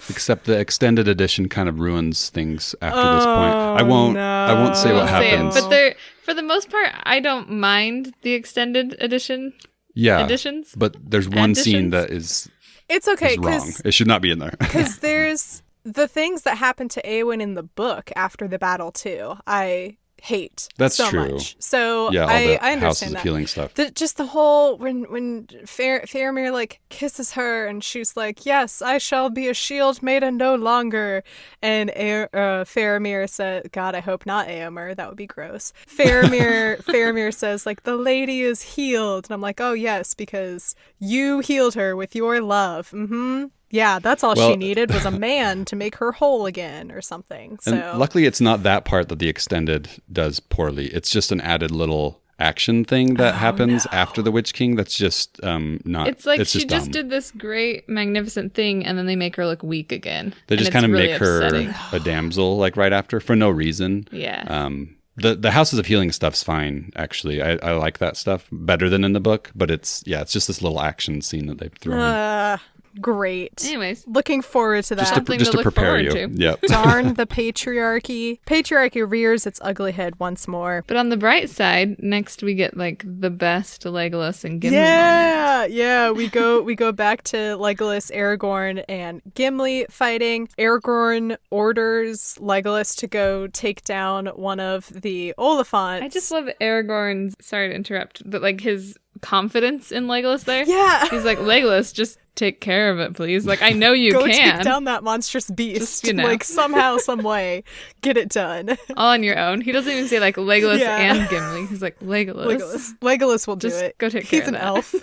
Except the extended edition kind of ruins things after this point. I won't say what happens. But for the most part, I don't mind the extended edition. Yeah, editions. But there's one scene that is it's okay wrong. It should not be in there. Because there's the things that happen to Eowyn in the book after the battle too. I hate that's so true. Much. So yeah, all I the Houses understand of Healing stuff. Just the whole when Faramir like kisses her and she's like, "Yes, I shall be a shield maiden no longer," and Faramir said, "God, I hope not Éomer. That would be gross." Faramir says like, "The lady is healed," and I'm like, "Oh yes, because you healed her with your love." Mm-hmm. Yeah, that's all she needed was a man to make her whole again or something. So and luckily it's not that part that the extended does poorly. It's just an added little action thing that happens after the Witch King that's just not... It's like it's she just dumb. did this great, magnificent thing, and then they make her look weak again. They just kind of really make upsetting. her a damsel like right after for no reason. Yeah. The Houses of Healing stuff's fine, actually. I like that stuff better than in the book, but it's just this little action scene that they've thrown in. Great. Anyways. Looking forward to that. Just to prepare you. Yep. Darn the patriarchy. Patriarchy rears its ugly head once more. But on the bright side, next we get like the best Legolas and Gimli moment. Yeah. We go back to Legolas, Aragorn, and Gimli fighting. Aragorn orders Legolas to go take down one of the Oliphants. I just love Aragorn's, sorry to interrupt, but like his confidence in Legolas there. Yeah. He's like, Legolas, just take care of it, please. Like, I know you Go can. take down that monstrous beast. Just, like, somehow, some way, get it done. All on your own. He doesn't even say, like, Legolas and Gimli. He's like, Legolas. Legolas will just do it. Go take care of it. He's an elf.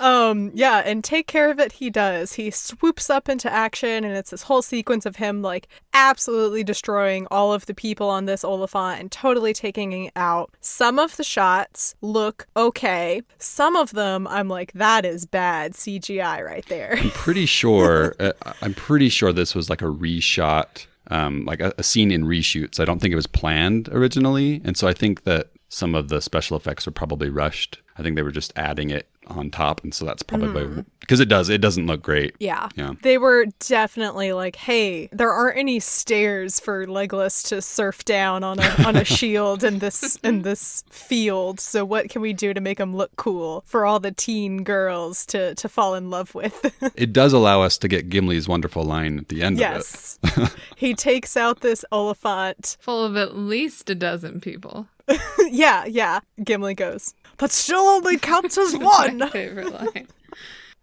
And take care of it he does. He swoops up into action, and it's this whole sequence of him, like, absolutely destroying all of the people on this Oliphant and totally taking it out. Some of the shots look okay. Some of them, I'm like, that is bad CGI right there. I'm pretty sure this was like a reshot, like a scene in reshoots. I don't think it was planned originally, and so I think that some of the special effects were probably rushed. I think they were just adding it on top, and so that's probably because it doesn't look great. Yeah. Yeah. They were definitely like, hey, there aren't any stairs for Legolas to surf down on a shield in this field. So what can we do to make him look cool for all the teen girls to fall in love with? It does allow us to get Gimli's wonderful line at the end Yes. of it. He takes out this Oliphant. Full of at least a dozen people. Yeah. Gimli goes, but still only counts as one. My favorite line.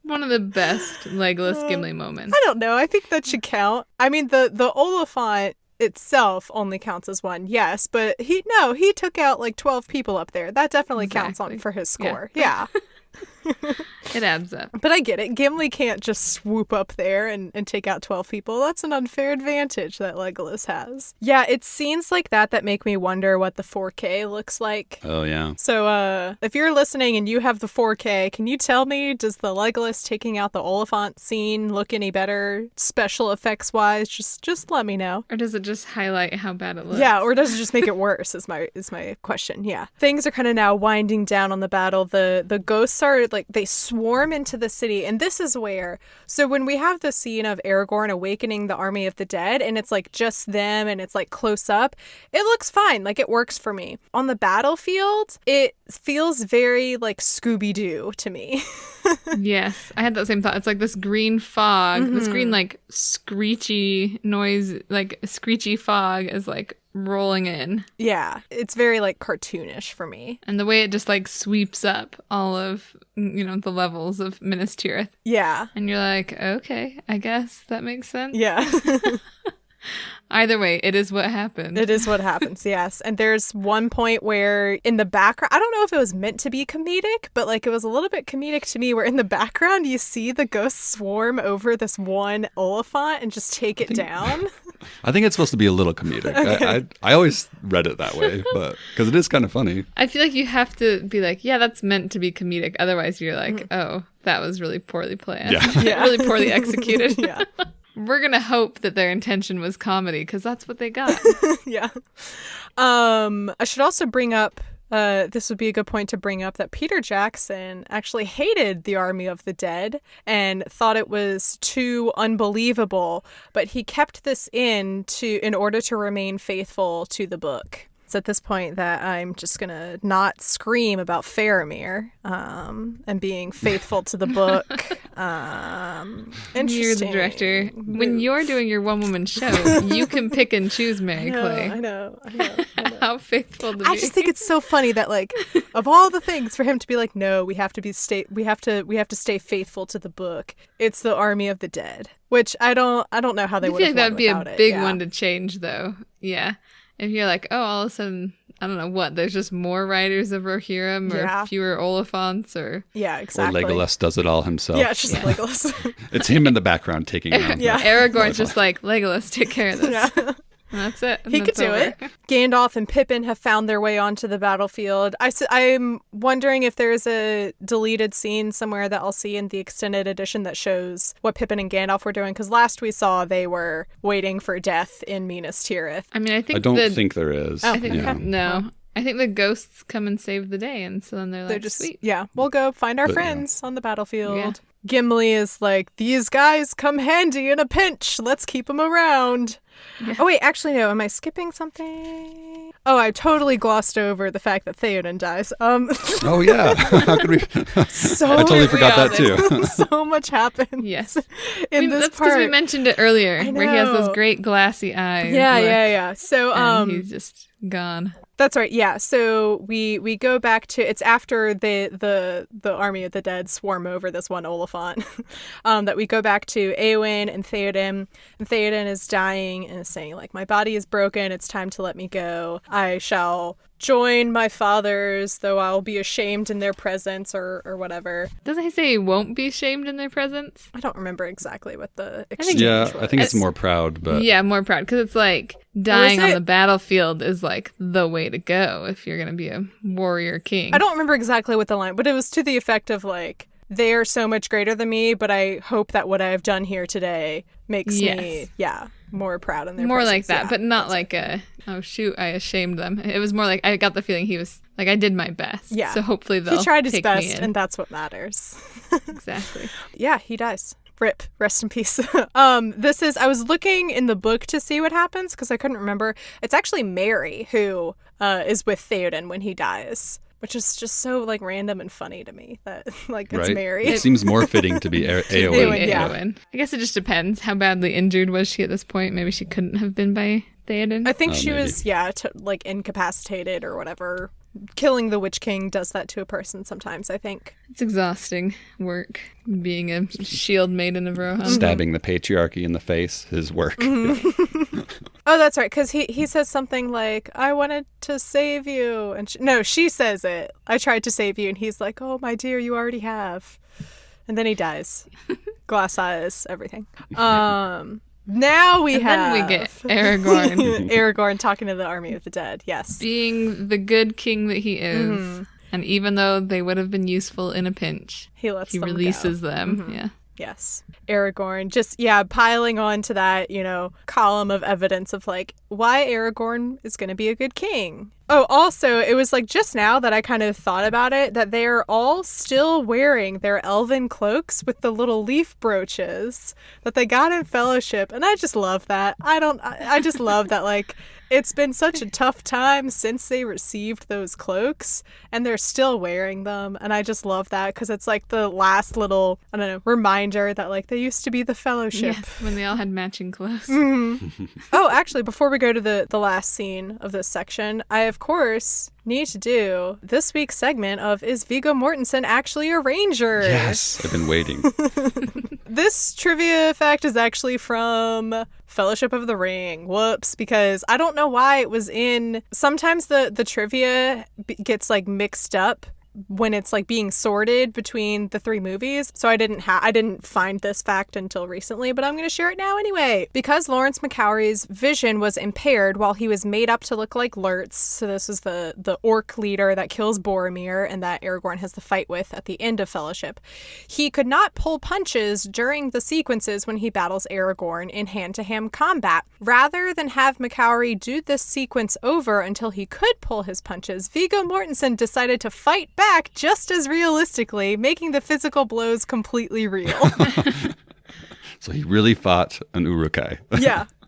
One of the best Legolas Gimli moments. I don't know. I think that should count. I mean, the Oliphant itself only counts as one, yes, but he took out like 12 people up there. That definitely counts on for his score. Yeah. It adds up. But I get it. Gimli can't just swoop up there and take out 12 people. That's an unfair advantage that Legolas has. Yeah, it's scenes like that make me wonder what the 4K looks like. Oh, yeah. So if you're listening and you have the 4K, can you tell me, does the Legolas taking out the Oliphant scene look any better special effects wise? Just let me know. Or does it just highlight how bad it looks? Yeah, or does it just make it worse is my question. Yeah. Things are kind of now winding down on the battle. The ghosts are like, they swarm into the city, and this is where, so when we have the scene of Aragorn awakening the army of the dead, and it's like just them and it's like close up, it looks fine, like it works for me. On the battlefield, it feels very like Scooby-Doo to me. Yes, I had that same thought. It's like this green fog, this green like screechy noise, like screechy fog is like rolling in. Yeah, it's very like cartoonish for me. And the way it just like sweeps up all of, the levels of Minas Tirith. Yeah. And you're like, okay, I guess that makes sense. Yeah. Either way, it is what happened. It is what happens, yes. And there's one point where in the background, I don't know if it was meant to be comedic, but like it was a little bit comedic to me, where in the background you see the ghosts swarm over this one Oliphant and just take it down. I think it's supposed to be a little comedic. Okay. I always read it that way, but because it is kind of funny. I feel like you have to be like, yeah, that's meant to be comedic. Otherwise, you're like, oh, that was really poorly planned. Yeah. Really poorly executed. Yeah. We're going to hope that their intention was comedy because that's what they got. Yeah. I should also bring up, this would be a good point to bring up, that Peter Jackson actually hated the Army of the Dead and thought it was too unbelievable, but he kept this in order to remain faithful to the book. It's at this point that I'm just going to not scream about Faramir and being faithful to the book. Interesting. You're the director. When you're doing your one-woman show, you can pick and choose Mary Clay. I know. How faithful to be. I just think it's so funny that, like, of all the things for him to be like, no, we have to stay faithful to the book. It's the Army of the Dead, which I don't know how they would have won without it. I feel like that would be a big one to change, though. Yeah. If you're like, oh, all of a sudden, I don't know what, there's just more riders of Rohirrim or fewer Oliphants or... Yeah, exactly. Or Legolas does it all himself. Yeah, it's just Legolas. It's him in the background taking around. Yeah. Aragorn's just like, Legolas, take care of this. Yeah. And that's it. And he could do it. Gandalf and Pippin have found their way onto the battlefield. I'm wondering if there's a deleted scene somewhere that I'll see in the extended edition that shows what Pippin and Gandalf were doing, because last we saw they were waiting for death in Minas Tirith. I mean, I don't think there is. I think no. I think the ghosts come and save the day, and so then they're like, just, sweet. Yeah, we'll go find our friends on the battlefield. Yeah. Gimli is like, these guys come handy in a pinch. Let's keep them around. Yeah. Oh, wait, actually, no. Am I skipping something? Oh, I totally glossed over the fact that Theoden dies. Oh, yeah. How could we? I totally forgot that, too. So much happens. Yes. That's because we mentioned it earlier, where he has those great glassy eyes. Yeah. So, and he's just gone. That's right. Yeah. So we go back to, it's after the Army of the Dead swarm over this one Oliphant that we go back to Éowyn and Theoden. And Theoden is dying and is saying, like, my body is broken. It's time to let me go. I shall join my fathers, though I'll be ashamed in their presence or whatever. Doesn't he say he won't be ashamed in their presence? I don't remember exactly what the exchange was. I think it's more proud, but... Yeah, more proud, because it's like dying on the battlefield is like the way to go if you're going to be a warrior king. I don't remember exactly what the line, but it was to the effect of like, they are so much greater than me, but I hope that what I've done here today makes me, more proud in their more presence. like that, but not like oh shoot, I ashamed them. It was more like I got the feeling he was like, I did my best. Yeah. So hopefully they'll He tried his take best, me in. and that's what matters. Exactly. Yeah, he dies. Rip. Rest in peace. I was looking in the book to see what happens because I couldn't remember. It's actually Mary who is with Theoden when he dies, which is just so like random and funny to me that like it's Right? Mary. It seems more fitting to be Eowyn. Eowyn, yeah. Eowyn. I guess it just depends. How badly injured was she at this point? Maybe she couldn't have been by Theoden. I think she maybe. was, like incapacitated or whatever. Killing the Witch King does that to a person sometimes, I think. It's exhausting work being a shield maiden of Rohan. Stabbing the patriarchy in the face, his work. Oh, that's right, because he says something like, I wanted to save you. And she says it. I tried to save you. And he's like, oh, my dear, you already have. And then he dies. Glass eyes, everything. Now we get Aragorn. Aragorn talking to the army of the dead, yes. Being the good king that he is. And even though they would have been useful in a pinch, he releases go. them. Yeah. Yes. Aragorn just, piling on to that, column of evidence of like why Aragorn is going to be a good king. Oh, also, it was like just now that I kind of thought about it, that they're all still wearing their elven cloaks with the little leaf brooches that they got in Fellowship. And I just love that. I just love that, like, it's been such a tough time since they received those cloaks and they're still wearing them. And I just love that because it's like the last little, I don't know, reminder that like they used to be the Fellowship. Yes, when they all had matching clothes. Oh, actually, before we go to the last scene of this section, I, of course, need to do this week's segment of Is Viggo Mortensen Actually a Ranger? Yes, I've been waiting. This trivia fact is actually from Fellowship of the Ring. Whoops, because I don't know why it was in... Sometimes the trivia gets like mixed up when it's like being sorted between the three movies. So I didn't find this fact until recently, but I'm going to share it now anyway. Because Lawrence McCowry's vision was impaired while he was made up to look like Lurtz, so this is the orc leader that kills Boromir and that Aragorn has the fight with at the end of Fellowship, he could not pull punches during the sequences when he battles Aragorn in hand-to-hand combat. Rather than have McCowry do this sequence over until he could pull his punches, Viggo Mortensen decided to fight back just as realistically, making the physical blows completely real. So he really fought an Uruk-hai.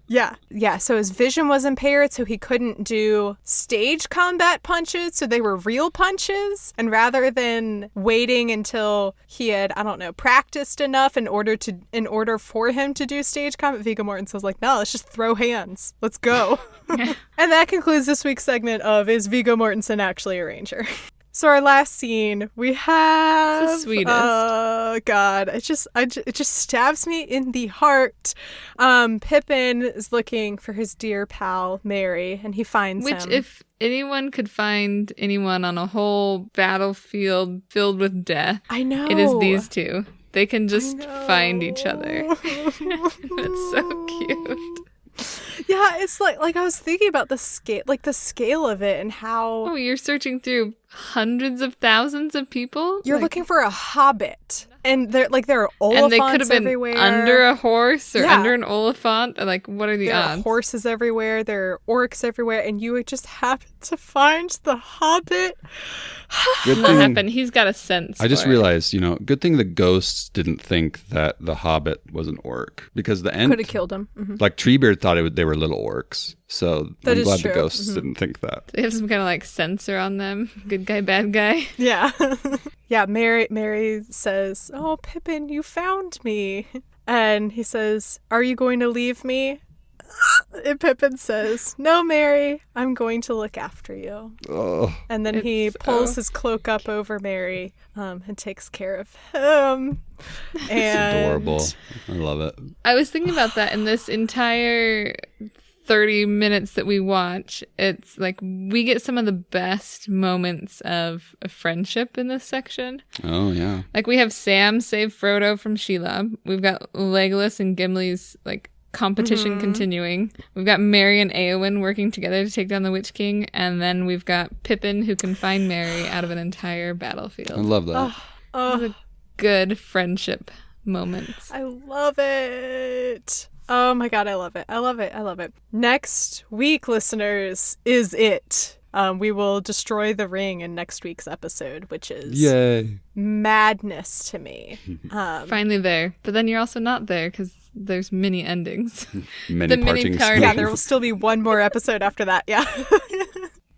Yeah. So his vision was impaired, so he couldn't do stage combat punches, so they were real punches. And rather than waiting until he had, I don't know, practiced enough in order for him to do stage combat, Viggo Mortensen was like, no, let's just throw hands. Let's go. And that concludes this week's segment of Is Viggo Mortensen Actually a Ranger? So our last scene, we have... It's the sweetest. Oh, God. It just stabs me in the heart. Pippin is looking for his dear pal, Merry, and he finds him. Which, if anyone could find anyone on a whole battlefield filled with death, I know. it is these two. They can just find each other. It's so cute. Yeah, it's like I was thinking about the scale of it and how... Oh, you're searching through hundreds of thousands of people? You're looking for a hobbit. And there are oliphants and they could have been everywhere. under a horse or under an oliphant. Like, what are the odds? There are horses everywhere. There are orcs everywhere. And you would just happen to find the hobbit. Good Not happen. He's got a sense. I just for it. realized, good thing the ghosts didn't think that the hobbit was an orc. Because the end... Could have killed him. Mm-hmm. Like, Treebeard thought they were little orcs. So I'm glad the ghosts didn't think that. They have some kind of like sensor on them. Good guy, bad guy. Yeah. Yeah, Mary says, oh, Pippin, you found me. And he says, are you going to leave me? And Pippin says, no, Mary, I'm going to look after you. Oh. And then he pulls his cloak up over Mary and takes care of him. It's adorable. I love it. I was thinking about that in this entire 30 minutes that we watch. It's like we get some of the best moments of friendship in this section. Oh, yeah. Like we have Sam save Frodo from Shelob. We've got Legolas and Gimli's like competition continuing. We've got Merry and Eowyn working together to take down the Witch King. And then we've got Pippin who can find Merry out of an entire battlefield. I love that. Oh. good friendship moments. I love it. Oh my God, I love it. I love it. I love it. Next week, listeners, is it. We will destroy the ring in next week's episode, which is Yay. madness to me. Finally there. But then you're also not there because there's mini endings. Many parting party. Yeah, there will still be one more episode after that. Yeah.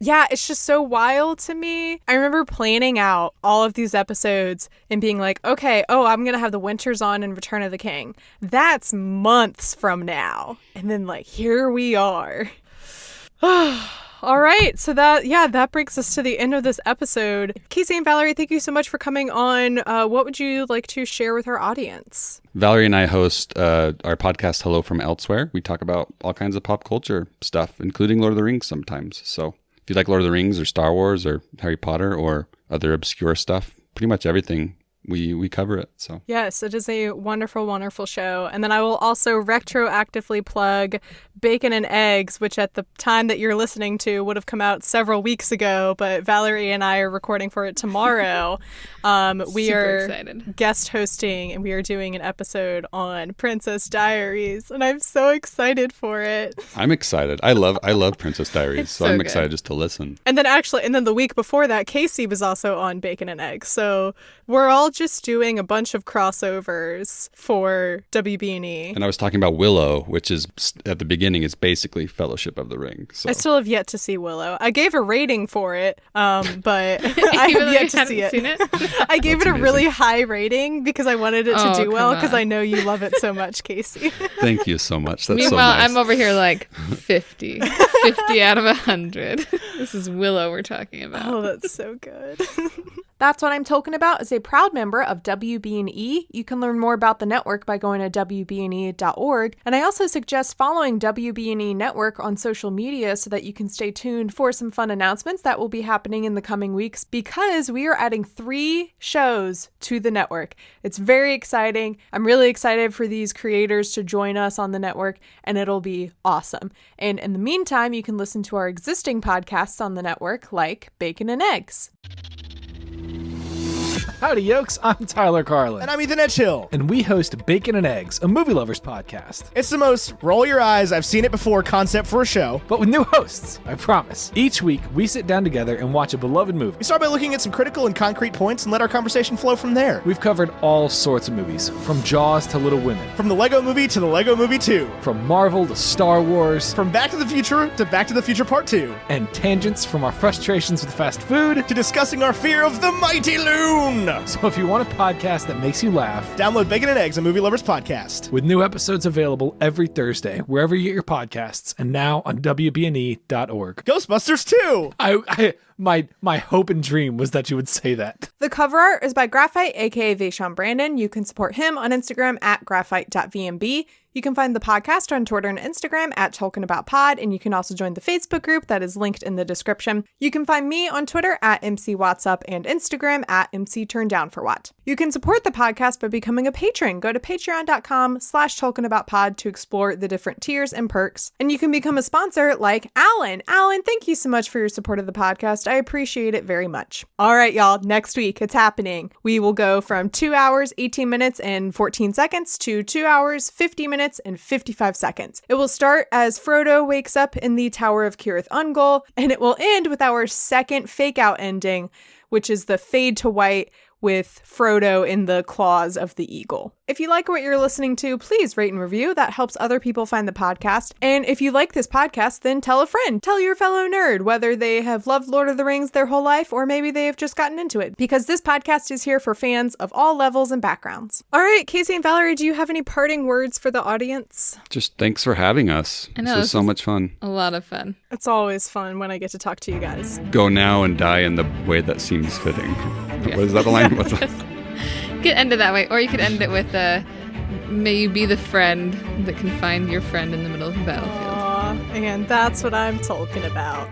Yeah, it's just so wild to me. I remember planning out all of these episodes and being like, okay, I'm going to have the Winters on in Return of the King. That's months from now. And then here we are. All right. So that brings us to the end of this episode. Casey and Valerie, thank you so much for coming on. What would you like to share with our audience? Valerie and I host our podcast, Hello from Elsewhere. We talk about all kinds of pop culture stuff, including Lord of the Rings sometimes. So if you like Lord of the Rings or Star Wars or Harry Potter or other obscure stuff, pretty much everything, we cover it. So yes, it is a wonderful, wonderful show. And then I will also retroactively plug Bacon and Eggs, which at the time that you're listening to would have come out several weeks ago, but Valerie and I are recording for it tomorrow. We Super are excited. Guest hosting, and we are doing an episode on Princess Diaries, and I'm so excited for it. I'm excited. I love Princess Diaries, so I'm good. excited just to listen. And then the week before that, Casey was also on Bacon and Eggs. So we're all just doing a bunch of crossovers for WB&E. And I was talking about Willow, which is at the beginning is basically Fellowship of the Ring. So I still have yet to see Willow. I gave a rating for it, but I have yet to see it. Seen it? I gave That's it a amazing. really high rating because I wanted it to do come well because on. I know you love it so much, Casey. Thank you so much. That's Meanwhile, so nice. I'm over here 50. 50 out of 100. This is Willow we're talking about. Oh, that's so good. That's What I'm Talking About is a proud member of WB&E. You can learn more about the network by going to WB&E.org. And I also suggest following WB&E Network on social media so that you can stay tuned for some fun announcements that will be happening in the coming weeks because we are adding 3 shows to the network. It's very exciting. I'm really excited for these creators to join us on the network, and it'll be awesome. And in the meantime, you can listen to our existing podcasts on the network like Bacon and Eggs. Howdy, yokes. I'm Tyler Carlin. And I'm Ethan Edgehill. And we host Bacon and Eggs, a movie lovers podcast. It's the most roll your eyes, I've seen it before concept for a show. But with new hosts, I promise. Each week, we sit down together and watch a beloved movie. We start by looking at some critical and concrete points and let our conversation flow from there. We've covered all sorts of movies, from Jaws to Little Women, From the Lego Movie to the Lego Movie 2. from Marvel to Star Wars, From Back to the Future to Back to the Future Part 2. and tangents from our frustrations with fast food. To discussing our fear of the mighty loon. So if you want a podcast that makes you laugh, Download Bacon and Eggs, a movie lovers podcast. with new episodes available every Thursday, wherever you get your podcasts, and now on WBNE.org. Ghostbusters 2. My hope and dream was that you would say that. The cover art is by Graphite, aka Vaishon Brandon. You can support him on Instagram at graphite.vmb. You can find the podcast on Twitter and Instagram at TolkienAboutPod, and you can also join the Facebook group that is linked in the description. You can find me on Twitter at MCWatsup and Instagram at MCTurndownForWhat. You can support the podcast by becoming a patron. Go to patreon.com/TolkienAboutPod to explore the different tiers and perks. And you can become a sponsor like Alan. Alan, thank you so much for your support of the podcast. I appreciate it very much. All right, y'all, next week it's happening. We will go from 2 hours, 18 minutes, and 14 seconds to 2 hours, 50 minutes, and 55 seconds. It will start as Frodo wakes up in the Tower of Cirith Ungol, and it will end with our second fake out ending, which is the fade to white with Frodo in the claws of the eagle. If you like what you're listening to, please rate and review. That helps other people find the podcast. And if you like this podcast, then tell a friend. Tell your fellow nerd, whether they have loved Lord of the Rings their whole life or maybe they have just gotten into it, because this podcast is here for fans of all levels and backgrounds. All right, Casey and Valerie, do you have any parting words for the audience? Just thanks for having us. I know, This was this so is- much fun. A lot of fun. It's always fun when I get to talk to you guys. Go now and die in the way that seems fitting. Yes. What is that the line? What's that? You could end it that way, or you could end it with may you be the friend that can find your friend in the middle of the battlefield. Aw, and that's what I'm talking about.